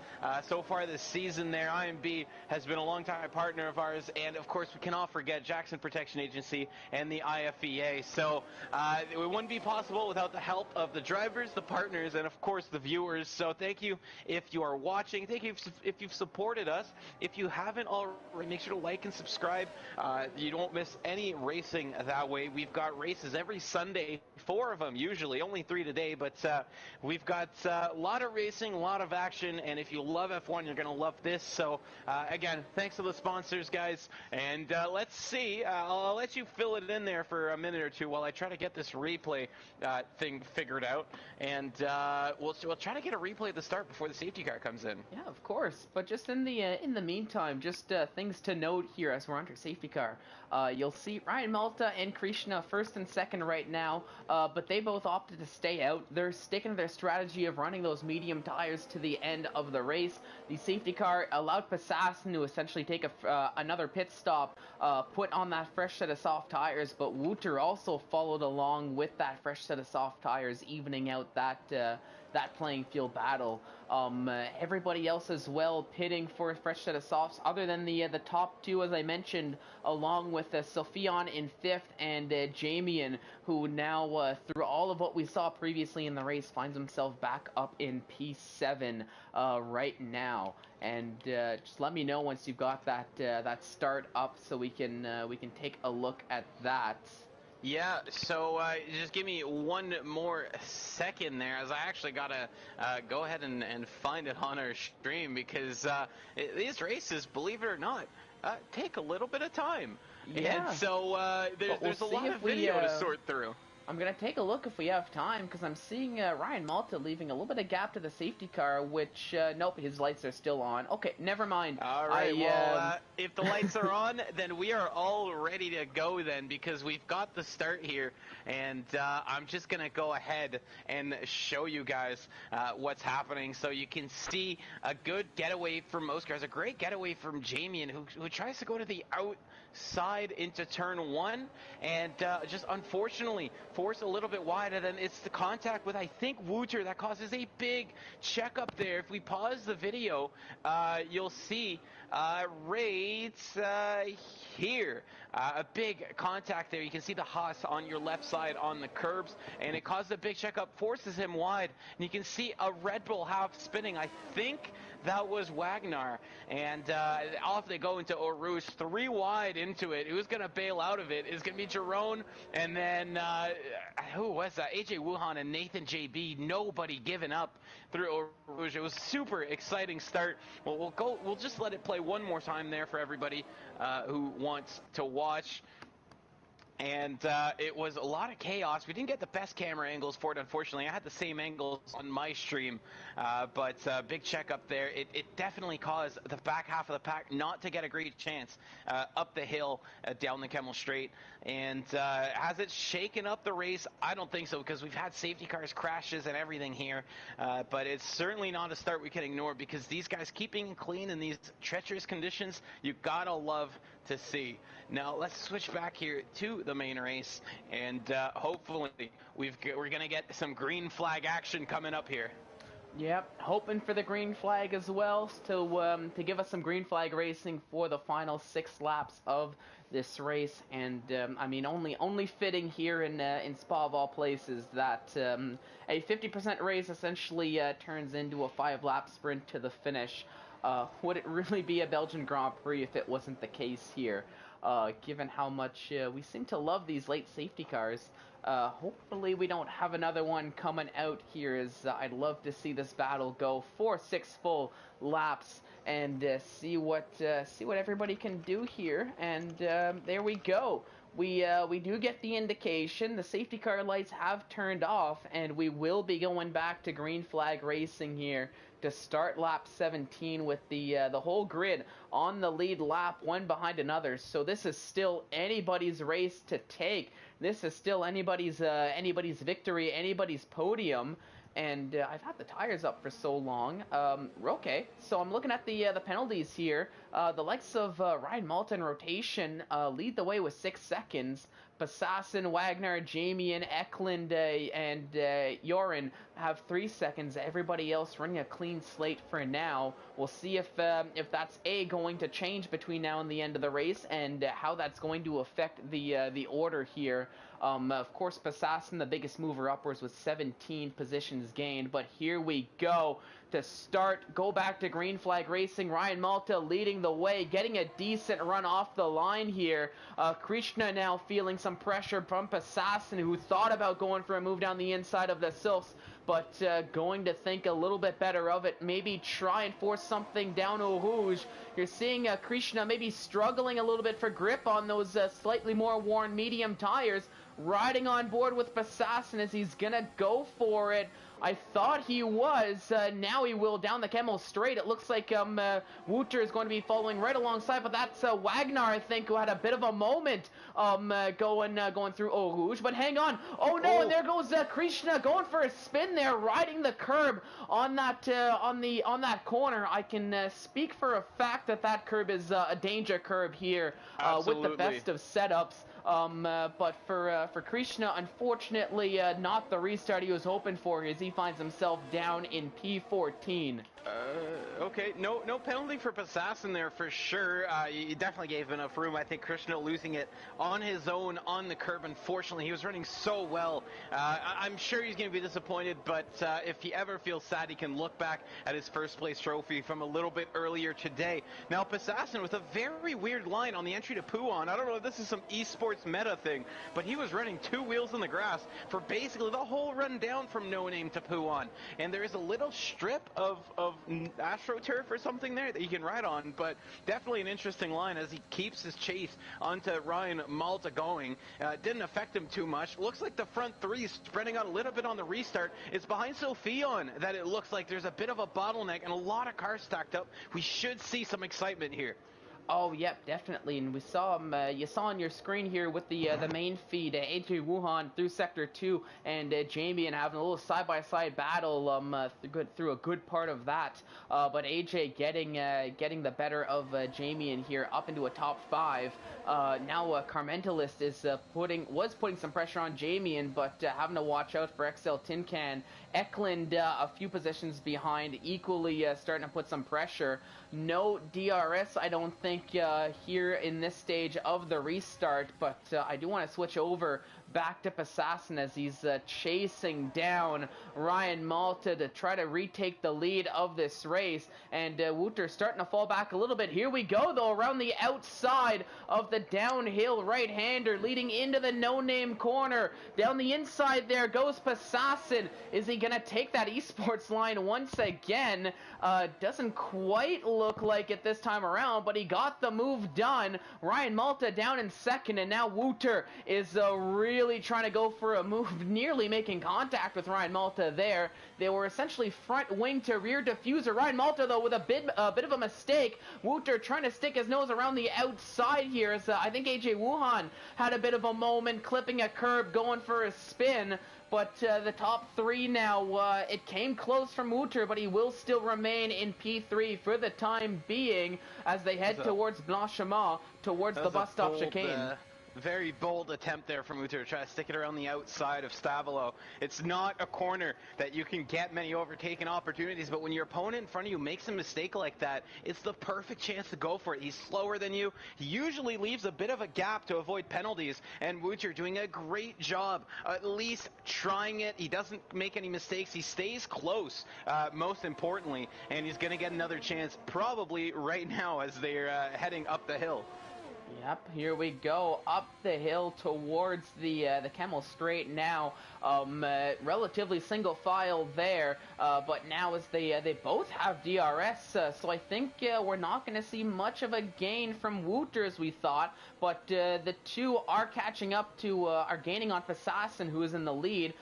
so far this season there. IMB has been a long-time partner of ours. And, of course, we cannot forget Jackson Protection Agency and the IFEA. So it wouldn't be possible without the help of the drivers, the partners, and, of course, the viewers. So thank you if you are watching. Thank you if you've supported us. If you haven't already, make sure to like and subscribe. You don't miss any racing that way. We've got races every Sunday, 4 of them usually, only 3 today, but we've got a lot of racing, a lot of action, and if you love F1, you're going to love this. So again, thanks to the sponsors, guys, and let's see. I'll let you fill it in there for a minute or two while I try to get this replay thing figured out, and we'll try to get a replay at the start before the safety car comes in. yeah, of course. But just in the meantime, just things to note here as we're under safety car. You'll see Ryan Malta and Krishna first and second right now, but they both opted to stay out. They're sticking to their strategy of running those medium tires to the end of the race. The safety car allowed Passassin to essentially take another pit stop, put on that fresh set of soft tires, but Wouter also followed along with that fresh set of soft tires, evening out that playing field battle. Everybody else as well pitting for a fresh set of softs, other than the top 2, as I mentioned, along with Sophion in 5th and Jamian, who now, through all of what we saw previously in the race, finds himself back up in P7 right now. And just let me know once you've got that start up so we can take a look at that. Yeah, so just give me one more second there, as I actually gotta go ahead and find it on our stream, because these races, believe it or not, take a little bit of time. Yeah. And so there's a lot of video to sort through. I'm going to take a look if we have time, because I'm seeing Ryan Malta leaving a little bit of gap to the safety car, which, nope, his lights are still on. Okay, never mind. All right, if the lights are on, then we are all ready to go then, because we've got the start here, and I'm just going to go ahead and show you guys what's happening. So you can see a good getaway from most cars, a great getaway from Jamie, who tries to go to the outside into turn 1, and just unfortunately force a little bit wide, and then it's the contact with, I think, Wooter that causes a big checkup there. If we pause the video, you'll see right here a big contact there. You can see the Haas on your left side on the curbs, and it causes a big checkup, forces him wide, and you can see a Red Bull half spinning. I think that was Wagner, and off they go into Eau Rouge, 3 wide into it. Who's going to bail out of it is going to be Jerome, and then who was that? AJ Wuhan and Nathan JB. Nobody giving up through Eau Rouge. It was super exciting start. Well, we'll just let it play one more time there for everybody who wants to watch. And it was a lot of chaos. We didn't get the best camera angles for it, unfortunately. I had the same angles on my stream, but big check up there. It definitely caused the back half of the pack not to get a great chance up the hill, down the Kemmel Straight. And has it shaken up the race? I don't think so, because we've had safety cars crashes and everything here. But it's certainly not a start we can ignore, because these guys keeping clean in these treacherous conditions, you gotta love to see. Now let's switch back here to the main race, and hopefully we're going to get some green flag action coming up here. Yep, hoping for the green flag as well to give us some green flag racing for the final 6 laps of this race. And I mean, only fitting here in Spa of all places that a 50% race essentially turns into a 5-lap sprint to the finish. Would it really be a Belgian Grand Prix if it wasn't the case here? Given how much we seem to love these late safety cars. Hopefully we don't have another one coming out here, as I'd love to see this battle go for 6 full laps and see what everybody can do here. And there we go. We do get the indication. The safety car lights have turned off, and we will be going back to green flag racing here to start lap 17 with the whole grid on the lead lap, one behind another. So this is still anybody's race to take. This is still anybody's victory, anybody's podium. And I've had the tires up for so long. Okay, so I'm looking at the penalties here. The likes of Ryan Malta in rotation lead the way with 6 seconds. Bassassin, Wagner, Jamian, Eklund, and Joran have 3 seconds. Everybody else running a clean slate for now. We'll see if that's going to change between now and the end of the race, and how that's going to affect the order here. Of course, Bassassin, the biggest mover upwards, with 17 positions gained. But here we go to start. Go back to green flag racing. Ryan Malta leading the way, getting a decent run off the line here. Krishna now feeling some pressure from Bassassin, who thought about going for a move down the inside of the silks, but going to think a little bit better of it. Maybe try and force something down Eau Rouge. You're seeing Krishna maybe struggling a little bit for grip on those slightly more worn medium tires. Riding on board with Bassassin as he's gonna go for it. I thought he was. Now he will down the Kemmel Straight. It looks like Wooter is going to be following right alongside, but that's Wagner, I think, who had a bit of a moment going through Eau Rouge. But hang on. Oh no, and there goes Krishna going for a spin there, riding the curb on that on that corner. I can speak for a fact that curb is a danger curb here with the best of setups. But for Krishna, unfortunately, not the restart he was hoping for, as he finds himself down in P14. Okay, no penalty for Bassassin there for sure. You definitely gave enough room. I think Krishna losing it on his own on the curb. Unfortunately, he was running so well. I'm sure he's going to be disappointed, but if he ever feels sad, he can look back at his first place trophy from a little bit earlier today. Now, Bassassin with a very weird line on the entry to Pouan. I don't know if this is some esports meta thing, but he was running 2 wheels in the grass for basically the whole run down from No Name to Pouan. And there is a little strip of of AstroTurf or something there that you can ride on, but definitely an interesting line as he keeps his chase onto Ryan Malta going. Didn't affect him too much. Looks like the front three spreading out a little bit on the restart. It's behind Sophion that it looks like there's a bit of a bottleneck and a lot of cars stacked up. We should see some excitement here. Oh, yep, definitely. And we saw him, you saw on your screen here with the main feed, AJ Wuhan through Sector 2 and Jamie and having a little side-by-side battle through a good part of that. But AJ getting the better of Jamie in here up into a top 5. Now Carmentalist is was putting some pressure on Jamie, but having to watch out for XL Tin Can. Eklund a few positions behind, equally starting to put some pressure. No DRS, I don't think, here in this stage of the restart, but I do want to switch over back to Assassin as he's chasing down Ryan Malta to try to retake the lead of this race, and Wouter starting to fall back a little bit. Here we go though, around the outside of the downhill right-hander leading into the no-name corner. Down the inside there goes Assassin. Is he gonna take that esports line once again? Doesn't quite look like it this time around, but he got the move done. Ryan Malta down in second, and now Wouter is really trying to go for a move, nearly making contact with Ryan Malta there. They were essentially front wing to rear diffuser. Ryan Malta, though, with a bit of a mistake. Wouter trying to stick his nose around the outside here, as I think AJ Wuhan had a bit of a moment, clipping a curb, going for a spin. But the top 3 now, it came close from Wouter, but he will still remain in P3 for the time being as they head towards Blanchiment, towards the bus stop chicane. Very bold attempt there from Wouter to try to stick it around the outside of Stavelo. It's not a corner that you can get many overtaking opportunities, but when your opponent in front of you makes a mistake like that, it's the perfect chance to go for it. He's slower than you. He usually leaves a bit of a gap to avoid penalties, and Wouter doing a great job, at least trying it. He doesn't make any mistakes. He stays close, most importantly, and he's going to get another chance probably right now as they're heading up the hill. Yep, here we go, up the hill towards the Camel Straight now. Relatively single file there, but now as they both have DRS, so I think we're not going to see much of a gain from Wouter as we thought, but the two are catching up to, are gaining on Assassin, who is in the lead.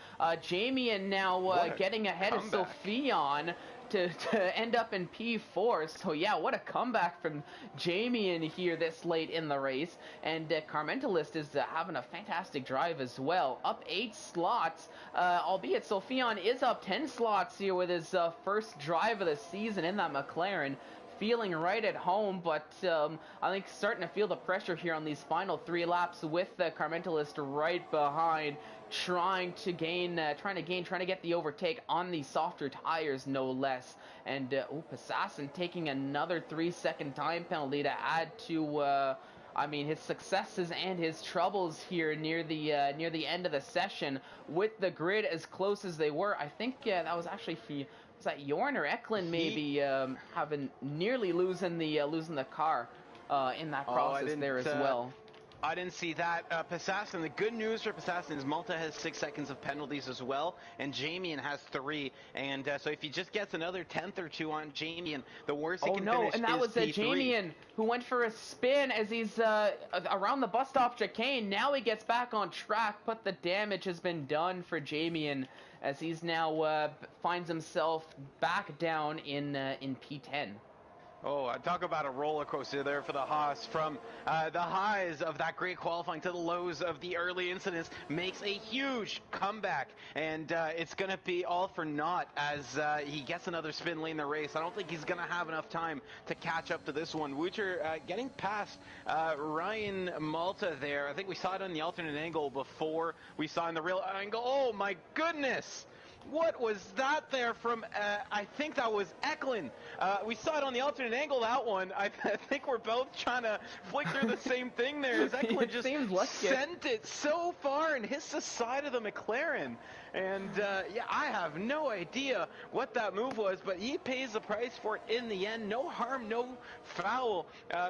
Jamie and now getting ahead of Sophion to end up in P4. So yeah, what a comeback from Jamie in here this late in the race. And Carmentalist is having a fantastic drive as well, up 8 slots, albeit Sophion is up 10 slots here with his first drive of the season in that McLaren. Feeling right at home, but I think starting to feel the pressure here on these final 3 laps with the Carmentalist right behind, trying to get the overtake on the softer tires, no less. And Assassin taking another 3-second time penalty to add to I mean, his successes and his troubles here near the end of the session with the grid as close as they were. I think that was actually was that Jorn or Eklund maybe having nearly losing the car in that process there as well. I didn't see that. Assassin, the good news for Assassin is Malta has 6 seconds of penalties as well, and Jamie has 3. And so if he just gets another 10th or 2 on Jamie, the worst he can finish and that is was P3. Jamie who went for a spin as he's around the bus stop chicane. Now he gets back on track, but the damage has been done for Jamie as he's now finds himself back down in P10. Oh, talk about a roller coaster there for the Haas, from the highs of that great qualifying to the lows of the early incidents. Makes a huge comeback, and it's going to be all for naught as he gets another spin late in the race. I don't think he's going to have enough time to catch up to this one. Wouter getting past Ryan Malta there. I think we saw it on the alternate angle before we saw in the real angle. Oh my goodness! What was that there from, I think that was Eklund. We saw it on the alternate angle, that one. I think we're both trying to flick through the same thing there, as Eklund just sent it so far and hits the side of the McLaren. And, yeah, I have no idea what that move was, but he pays the price for it in the end. No harm, no foul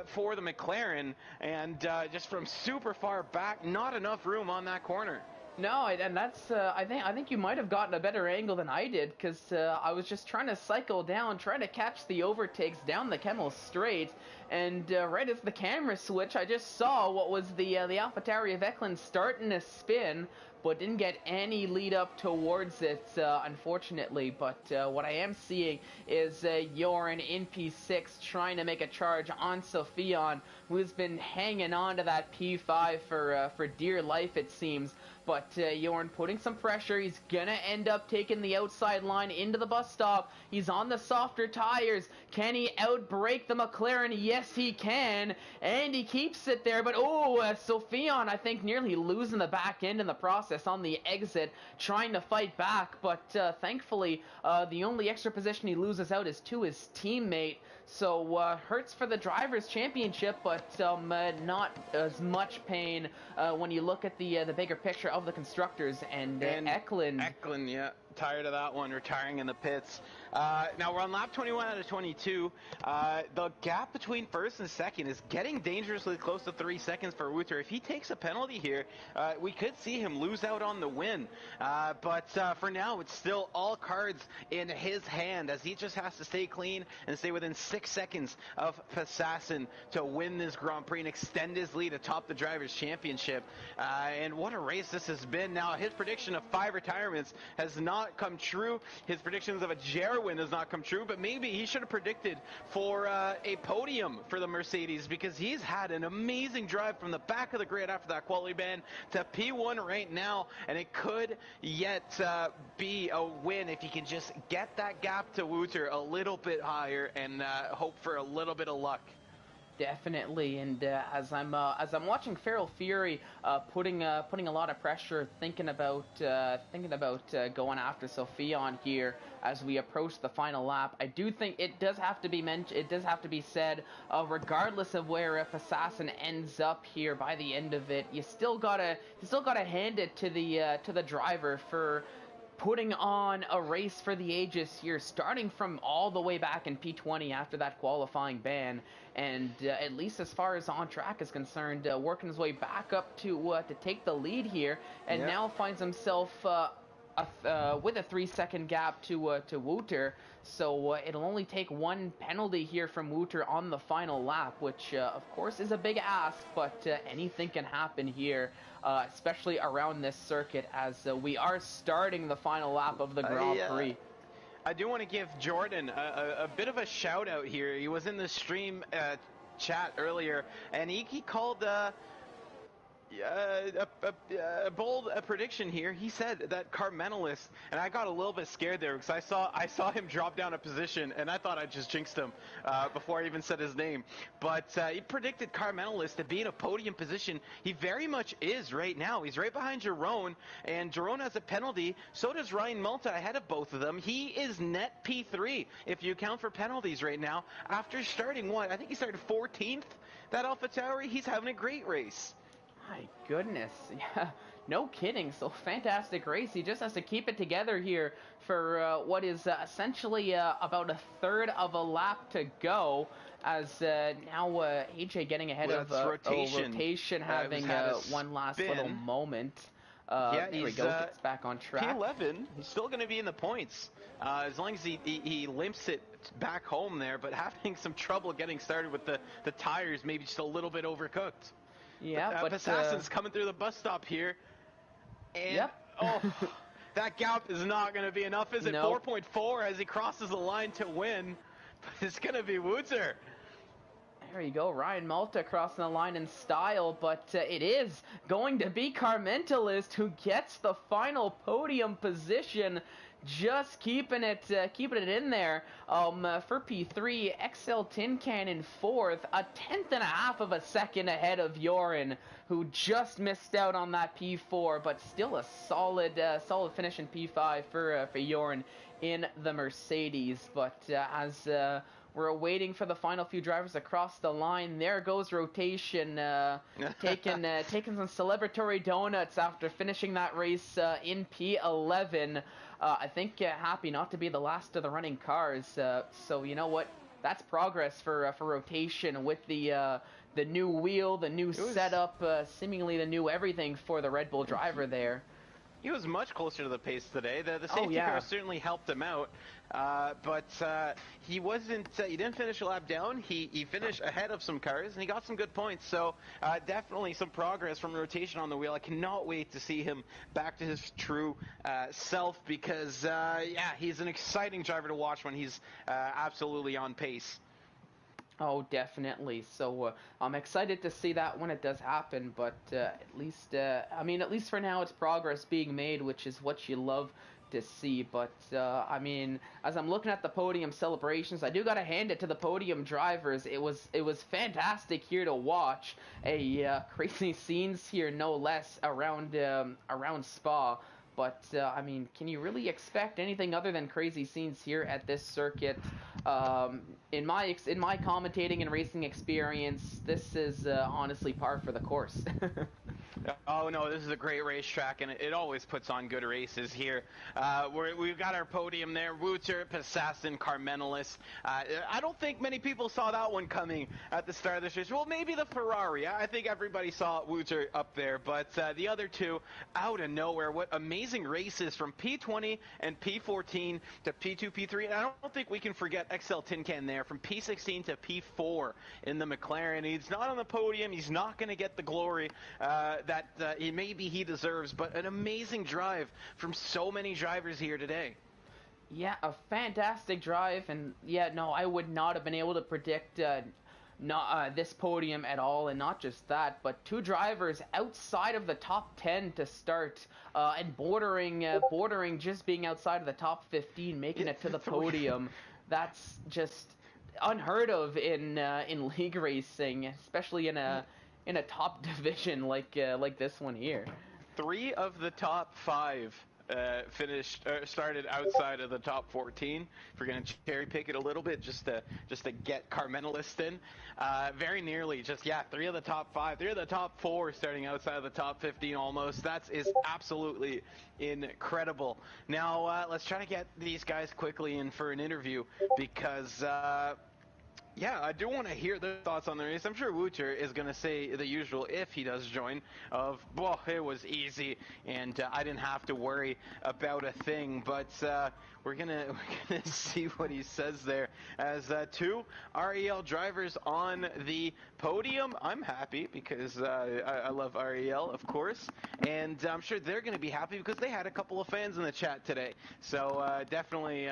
for the McLaren. And just from super far back, not enough room on that corner. No, and that's I think you might have gotten a better angle than I did, because I was just trying to cycle down, trying to catch the overtakes down the Kemmel straight, and right as the camera switched, I just saw what was the AlphaTauri of Eklund starting to spin, but didn't get any lead up towards it, unfortunately. But what I am seeing is Joran in P6 trying to make a charge on Sophion, who's been hanging on to that P5 for dear life, it seems. But Jorn putting some pressure. He's gonna end up taking the outside line into the bus stop. He's on the softer tires. Can he outbrake the McLaren? Yes, he can. And he keeps it there. But Sophion, I think, nearly losing the back end in the process on the exit, trying to fight back. But thankfully, the only extra position he loses out is to his teammate. So hurts for the Drivers' Championship, but not as much pain when you look at the bigger picture of the Constructors and Eklund. Eklund, yeah. Tired of that one, retiring in the pits. Now we're on lap 21 out of 22. The gap between first and second is getting dangerously close to 3 seconds for Wouter. If he takes a penalty here, we could see him lose out on the win. But for now, it's still all cards in his hand, as he just has to stay clean and stay within 6 seconds of Assassin to win this Grand Prix and extend his lead atop the Drivers' Championship. And what a race this has been. Now, his prediction of 5 retirements has not come true. His predictions of a JR win has not come true, but maybe he should have predicted for a podium for the Mercedes, because he's had an amazing drive from the back of the grid after that quality ban to P1 right now, and it could yet be a win if he can just get that gap to Wouter a little bit higher and hope for a little bit of luck. Definitely, and as I'm watching Feral Fury putting a lot of pressure, thinking about going after Sophion here as we approach the final lap. I do think it does have to be it does have to be said, regardless of where if Assassin ends up here by the end of it, you still gotta hand it to the driver for putting on a race for the ages here, starting from all the way back in P20 after that qualifying ban, and at least as far as on track is concerned, working his way back up to take the lead here, and now finds himself with a 3-second gap to Wouter. So it'll only take one penalty here from Wouter on the final lap, which of course is a big ask, but anything can happen here, especially around this circuit, as we are starting the final lap of the Grand Prix. I do want to give Jordan a bit of a shout out here. He was in the stream chat earlier, and he called a bold prediction here. He said that Carmentalist, and I got a little bit scared there because I saw him drop down a position, and I thought I just jinxed him before I even said his name. But he predicted Carmentalist to be in a podium position. He very much is right now. He's right behind Jerome, and Jerome has a penalty. So does Ryan Malta ahead of both of them. He is net P3 if you account for penalties right now. After starting I think he started 14th. That AlphaTauri, he's having a great race. My goodness, yeah, no kidding. So fantastic race. He just has to keep it together here for what is essentially about a third of a lap to go, as now AJ getting ahead of rotation having one last little moment. There we go, gets back on track. P11, he's still going to be in the points, as long as he limps it back home there, but having some trouble getting started with the tires, maybe just a little bit overcooked. Yeah, but Assassin's coming through the bus stop here, and that gap is not going to be enough, is it? Nope. 4.4 as he crosses the line to win, but it's going to be Wouter. There you go, Ryan Malta crossing the line in style, but it is going to be Carmentalist who gets the final podium position. Just keeping it in there. For P3, XL Tin Can in 4th, a 10th of a second ahead of Joran, who just missed out on that P4, but still a solid finish in P5 for Joran in the Mercedes. But as we're waiting for the final few drivers across the line, there goes rotation, taking some celebratory donuts after finishing that race in P11. I think happy not to be the last of the running cars. So you know what? That's progress for rotation with the new wheel, the new setup, seemingly the new everything for the Red Bull driver there. He was much closer to the pace today. The Oh, safety yeah. car certainly helped him out, but he wasn't. He didn't finish a lap down. He finished ahead of some cars, and he got some good points. So definitely some progress from rotation on the wheel. I cannot wait to see him back to his true self because yeah, he's an exciting driver to watch when he's absolutely on pace. Oh, definitely. So I'm excited to see that when it does happen. But at least, I mean, at least for now, it's progress being made, which is what you love to see. But I mean, as I'm looking at the podium celebrations, I do gotta hand it to the podium drivers. It was fantastic here to watch. Crazy scenes here, no less, around Spa. But I mean, can you really expect anything other than crazy scenes here at this circuit? In my commentating and racing experience, this is honestly par for the course. Oh no, this is a great racetrack, and it always puts on good races here. We've got our podium there: Wouter, Passassin, Carmenelis. I don't think many people saw that one coming at the start of this race. Well, maybe the Ferrari. I think everybody saw Wouter up there, but the other two out of nowhere. What amazing races from P20 and P14 to P2, P3, and I don't think we can forget XL Tin Can there from P16 to P4 in the McLaren. He's not on the podium. He's not going to get the glory that maybe he deserves, but an amazing drive from so many drivers here today. Yeah, a fantastic drive, and yeah, no, I would not have been able to predict this podium at all, and not just that, but two drivers outside of the top 10 to start, and bordering just being outside of the top 15, making it to the podium. That's just unheard of in league racing, especially in a top division like this one here. 3 of the top 5 started outside of the top 14. If we're going to cherry pick it a little bit, just to get Carmenelis in, very nearly, 3 of the top 5, 3 of the top 4 starting outside of the top 15 almost. That is absolutely incredible. Now let's try to get these guys quickly in for an interview because. Yeah, I do want to hear their thoughts on the race. I'm sure Wouter is going to say the usual, if he does join, of, well, it was easy, and I didn't have to worry about a thing. But we're gonna see what he says there. As 2 REL drivers on the podium, I'm happy because I love REL, of course, and I'm sure they're going to be happy because they had a couple of fans in the chat today. So definitely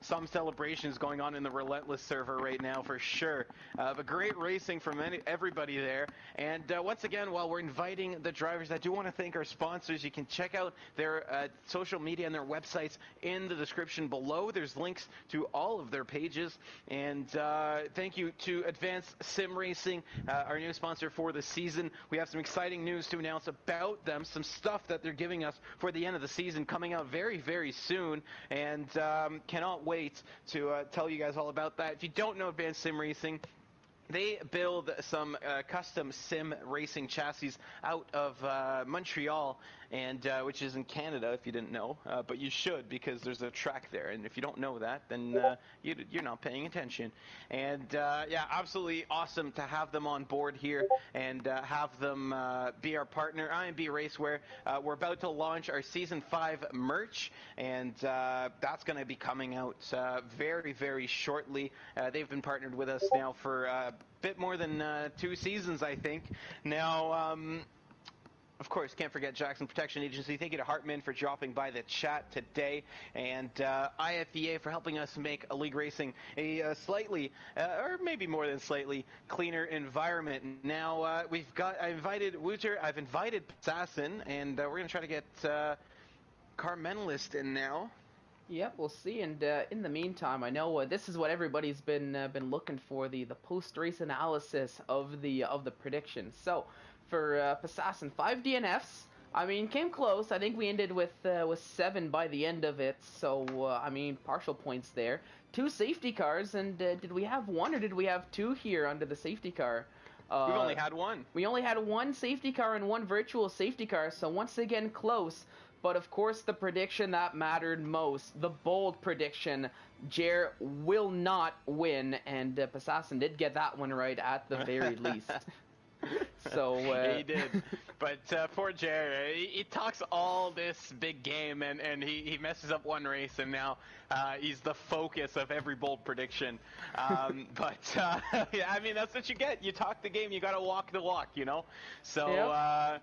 some celebrations going on in the Relentless server right now for sure. But great racing from everybody there. And once again, while we're inviting the drivers, I do want to thank our sponsors. You can check out their social media and their websites in the description below. There's links to all of their pages. And thank you to Advanced Sim Racing, our new sponsor for the season. We have some exciting news to announce about them, some stuff that they're giving us for the end of the season coming out very, very soon. And cannot wait to tell you guys all about that. If you don't know Advanced Sim Racing, they build some custom sim racing chassis out of Montreal, and which is in Canada, if you didn't know. But you should, because there's a track there. And if you don't know that, then you're not paying attention. And yeah, absolutely awesome to have them on board here and have them be our partner, IMB Racewear. We're about to launch our Season 5 merch, and that's going to be coming out very, very shortly. They've been partnered with us now for bit more than 2 seasons, I think. Now, of course, can't forget Jackson Protection Agency. Thank you to Hartman for dropping by the chat today, and IFEA for helping us make league racing a slightly, or maybe more than slightly, cleaner environment. Now, I invited Wouter, I've invited Assassin, and we're going to try to get Carmenelis in now. Yep, we'll see. And in the meantime, I know this is what everybody's been looking for, the post-race analysis of the prediction. So for Passassin, 5 DNFs. I mean, came close. I think we ended with 7 by the end of it. So I mean, partial points there. 2 safety cars, and did we have 1 or did we have 2 here under the safety car? We've only had 1. We only had 1 safety car and 1 virtual safety car. So once again, close. But of course, the prediction that mattered most, the bold prediction, Jer will not win, and Passassin did get that one right at the very least. So he did, but poor Jared, he talks all this big game, and he messes up one race, and now he's the focus of every bold prediction. But yeah, I mean that's what you get. You talk the game, you got to walk the walk, you know. So. Yep.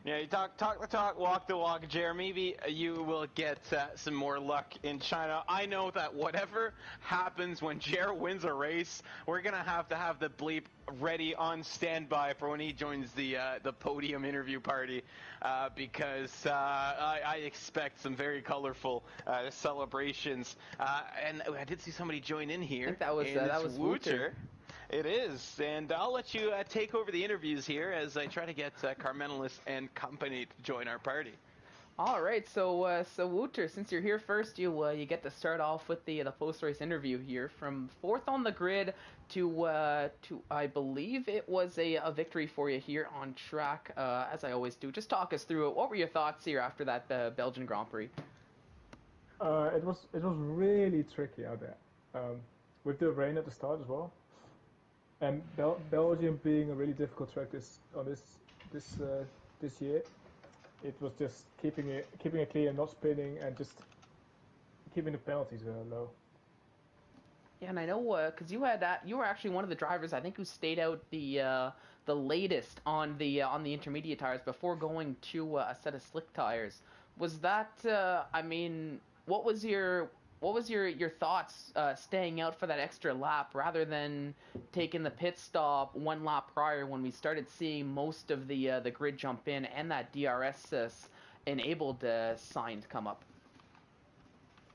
Yeah, you talk the talk, walk the walk, Jer. Maybe you will get some more luck in China. I know that whatever happens when Jer wins a race, we're gonna have to have the bleep ready on standby for when he joins the podium interview party, because I expect some very colorful celebrations. And I did see somebody join in I here, think that was and it's Wooter. It is, and I'll let you take over the interviews here as I try to get Carmenelis and company to join our party. All right, so Wooter, since you're here first, you get to start off with the post race interview here. From fourth on the grid to I believe it was a victory for you here on track, as I always do. Just talk us through it. What were your thoughts here after that Belgian Grand Prix? It was really tricky out there, with the rain at the start as well, and Belgium being a really difficult track this year. It was just keeping it clear, not spinning, and just keeping the penalties low. Yeah, and I know because you were actually one of the drivers I think who stayed out the latest on the intermediate tires before going to a set of slick tires. Was that I mean, what was your thoughts staying out for that extra lap rather than taking the pit stop one lap prior when we started seeing most of the grid jump in and that DRS enabled sign come up?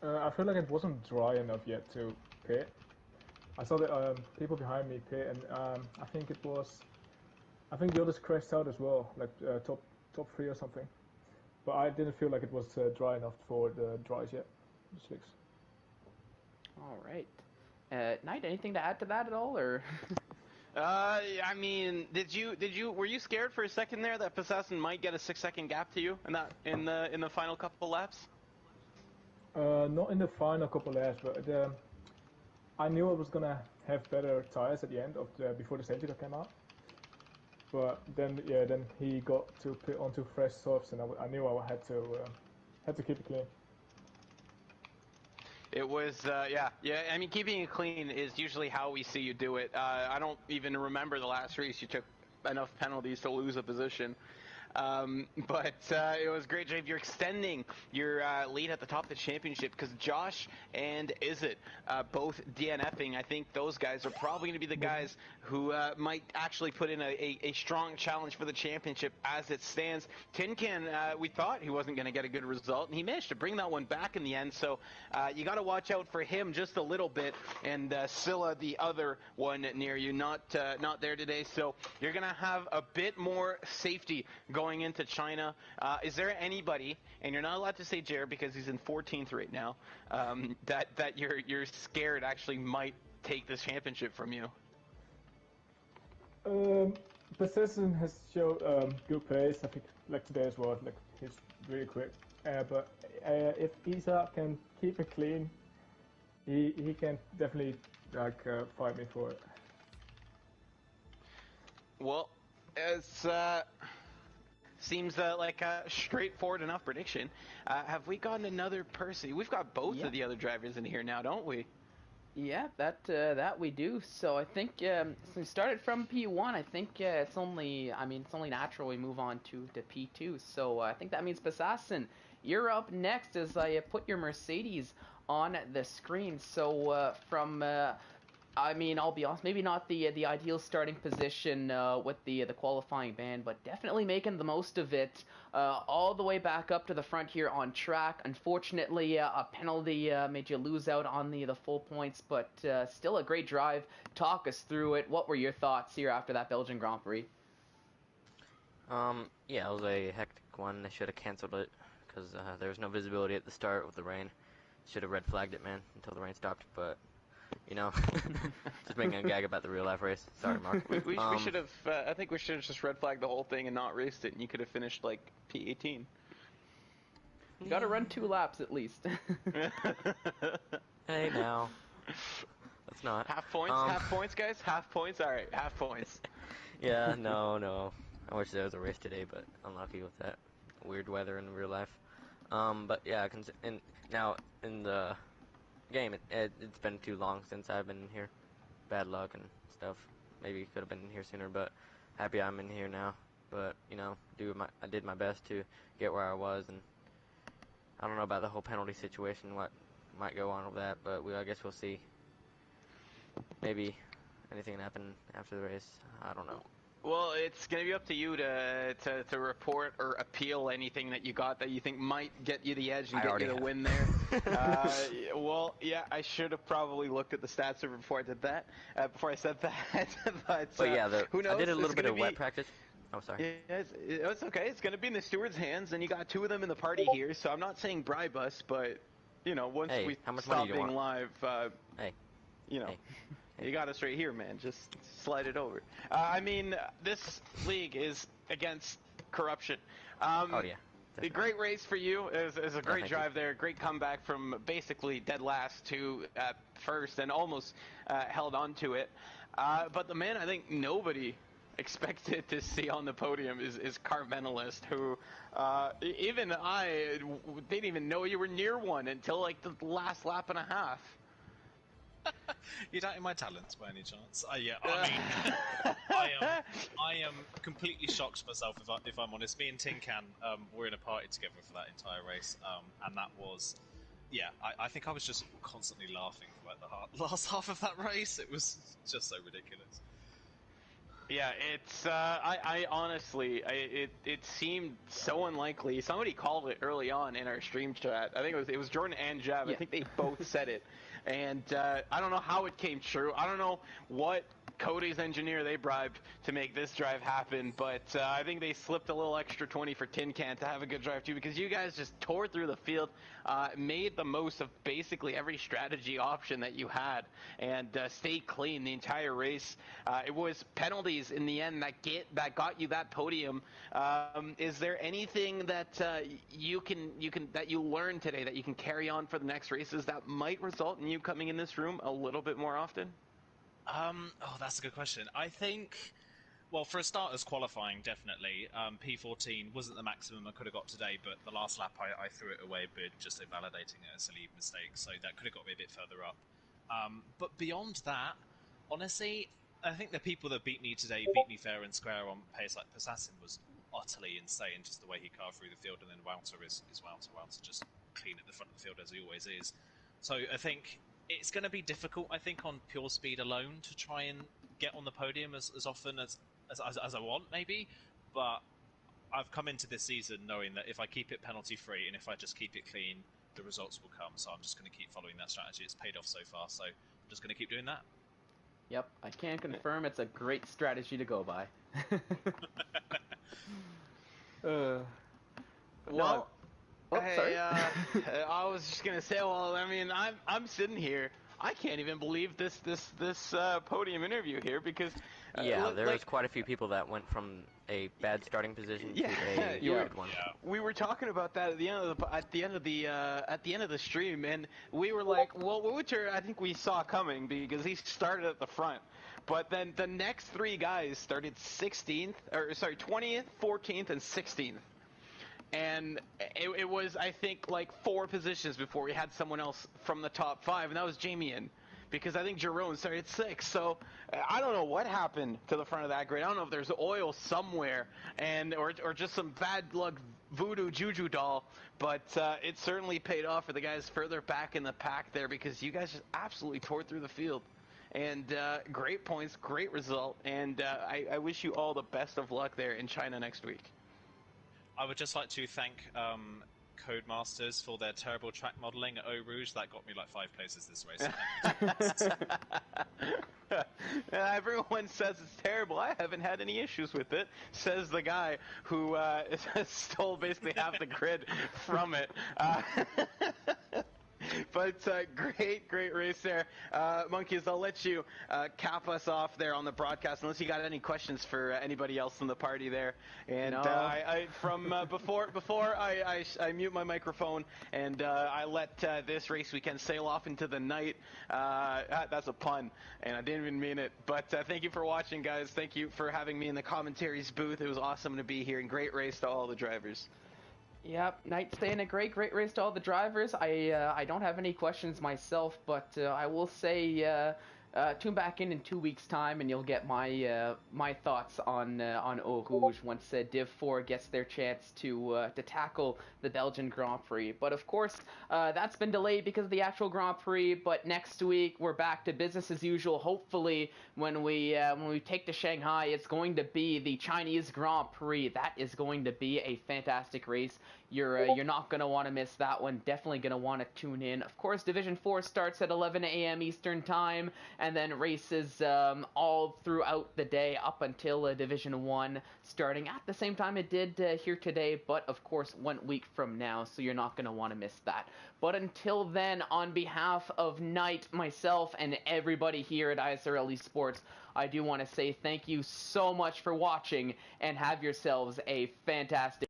I feel like it wasn't dry enough yet to pit. I saw the people behind me pit, and I think the others crashed out as well, like top three or something. But I didn't feel like it was dry enough for the dries yet, the slicks. All right. Knight, anything to add to that at all, or? I mean, were you scared for a second there that Possession might get a 6-second gap to you in the final couple laps? Not in the final couple laps, but I knew I was gonna have better tires at the end of before the safety car came out. But then he got to put onto fresh softs, and I knew I had to keep it clean. It was, yeah. I mean, keeping it clean is usually how we see you do it. I don't even remember the last race you took enough penalties to lose a position. But it was great, Jave. You're extending your lead at the top of the championship because Josh and Izzet both DNFing. I think those guys are probably going to be the guys who might actually put in a strong challenge for the championship as it stands. Tin Can, we thought he wasn't going to get a good result, and he managed to bring that one back in the end. So you got to watch out for him just a little bit. And Scylla, the other one near you, not there today. So you're going to have a bit more safety going into China. Is there anybody, and you're not allowed to say Jared because he's in 14th right now, that you're scared actually might take this championship from you? Possession has shown good pace. I think like today as well. Like he's really quick. But if Isa can keep it clean, he can definitely fight me for it. Well, it's seems like a straightforward enough prediction. Have we gotten another person? We've got both of the other drivers in here now, don't we? Yeah, that we do. So I think since we started from P1, I think it's only natural we move on to P2. So I think that means Passassin, you're up next as I put your Mercedes on the screen. So I'll be honest, maybe not the ideal starting position with the qualifying ban, but definitely making the most of it all the way back up to the front here on track. Unfortunately, a penalty made you lose out on the full points, but still a great drive. Talk us through it. What were your thoughts here after that Belgian Grand Prix? Yeah, it was a hectic one. They should have canceled it because there was no visibility at the start with the rain. Should have red flagged it, man, until the rain stopped, but you know, just making a gag about the real life race. Sorry, Mark. We should have. I think we should have just red flagged the whole thing and not raced it, and you could have finished like P18. You got to run 2 laps at least. Hey, now. That's not. Half points, half points, guys. Half points. All right, half points. Yeah, no. I wish there was a race today, but unlucky with that weird weather in real life. But yeah, now in the game, it's been too long since I've been in here. Bad luck and stuff. Maybe could have been in here sooner, but happy I'm in here now. But I did my best to get where I was, and I don't know about the whole penalty situation, what might go on with that, but I guess we'll see. Maybe anything can happen after the race. I don't know. Well, it's going to be up to you to report or appeal anything that you got that you think might get you the edge and get you the win there. Well, yeah, I should have probably looked at the stats before I did that, before I said that. But yeah, who knows? I did a little bit of wet practice. Oh, sorry. Yeah, it's okay. It's going to be in the steward's hands, and you got two of them in the party here, so I'm not saying bribe us, but, once we how much stop money do you being live, Hey. you got us right here, man. Just slide it over. This league is against corruption. Oh, yeah. A great race for you. It was a great drive you. there. Great comeback from basically dead last to first and almost held on to it. But the man I think nobody expected to see on the podium is Carmentalist, who even I didn't even know you were near one until like the last lap and a half. You doubting my talents by any chance? I am completely shocked myself if I'm honest. Me and Tin Can were in a party together for that entire race, and that was, I think I was just constantly laughing for like the last half of that race. It was just so ridiculous. Yeah, it's I honestly, it seemed so unlikely. Somebody called it early on in our stream chat. I think it was Jordan and Jav. Yeah. I think they both said it, and I don't know how it came true. I don't know what Cody's engineer they bribed to make this drive happen, but I think they slipped a little extra 20 for Tin Can to have a good drive too, because you guys just tore through the field, made the most of basically every strategy option that you had, and stayed clean the entire race. It was penalties in the end that got you that podium. Is there anything that you learned today that you can carry on for the next races that might result in you coming in this room a little bit more often? That's a good question. I think, well, for a starters, qualifying, definitely. P14 wasn't the maximum I could have got today, but the last lap I threw it away a bit, just invalidating it as a lead mistake, so that could have got me a bit further up. But beyond that, honestly, I think the people that beat me today beat me fair and square on pace. Like, Assassin was utterly insane, just the way he carved through the field, and then Wouter is Wouter. Wouter just clean at the front of the field, as he always is. So I think it's going to be difficult, I think, on pure speed alone to try and get on the podium as often as I want, maybe. But I've come into this season knowing that if I keep it penalty free and if I just keep it clean, the results will come. So I'm just going to keep following that strategy. It's paid off so far, so I'm just going to keep doing that. Yep, I can confirm it's a great strategy to go by. Well, sorry. I was just gonna say, well, I mean, I'm sitting here. I can't even believe this podium interview here because there was quite a few people that went from a bad starting position to a good one. Yeah. We were talking about that at the end of the stream, and we were like, well, Wouter, I think we saw coming because he started at the front, but then the next three guys started 20th, 14th, and 16th. And it was, I think, like 4 positions before we had someone else from the top 5, and that was Jamian, because I think Jerome started 6. So I don't know what happened to the front of that grid. I don't know if there's oil somewhere, or just some bad luck voodoo juju doll, but it certainly paid off for the guys further back in the pack there, because you guys just absolutely tore through the field. And great points, great result, and I wish you all the best of luck there in China next week. I would just like to thank Codemasters for their terrible track modelling at Eau Rouge. That got me like 5 places this race. Everyone says it's terrible. I haven't had any issues with it, says the guy who stole basically half the grid from it. But great race there. Monkeys, I'll let you cap us off there on the broadcast, unless you got any questions for anybody else in the party there. And No. I from before I mute my microphone and I let this race weekend sail off into the night. That's a pun, and I didn't even mean it. But thank you for watching, guys. Thank you for having me in the commentaries booth. It was awesome to be here, and great race to all the drivers. Yep, Knight staying a great race to all the drivers. I don't have any questions myself, but I will say tune back in 2 weeks' time, and you'll get my thoughts on Eau Rouge once Div 4 gets their chance to tackle the Belgian Grand Prix. But of course, that's been delayed because of the actual Grand Prix. But next week we're back to business as usual. Hopefully, when we take to Shanghai, it's going to be the Chinese Grand Prix. That is going to be a fantastic race. You're not going to want to miss that one. Definitely going to want to tune in. Of course, Division 4 starts at 11 a.m. Eastern Time, and then races all throughout the day up until Division 1 starting at the same time it did here today, but of course 1 week from now, so you're not going to want to miss that. But until then, on behalf of Knight, myself, and everybody here at ISRL Esports, I do want to say thank you so much for watching, and have yourselves a fantastic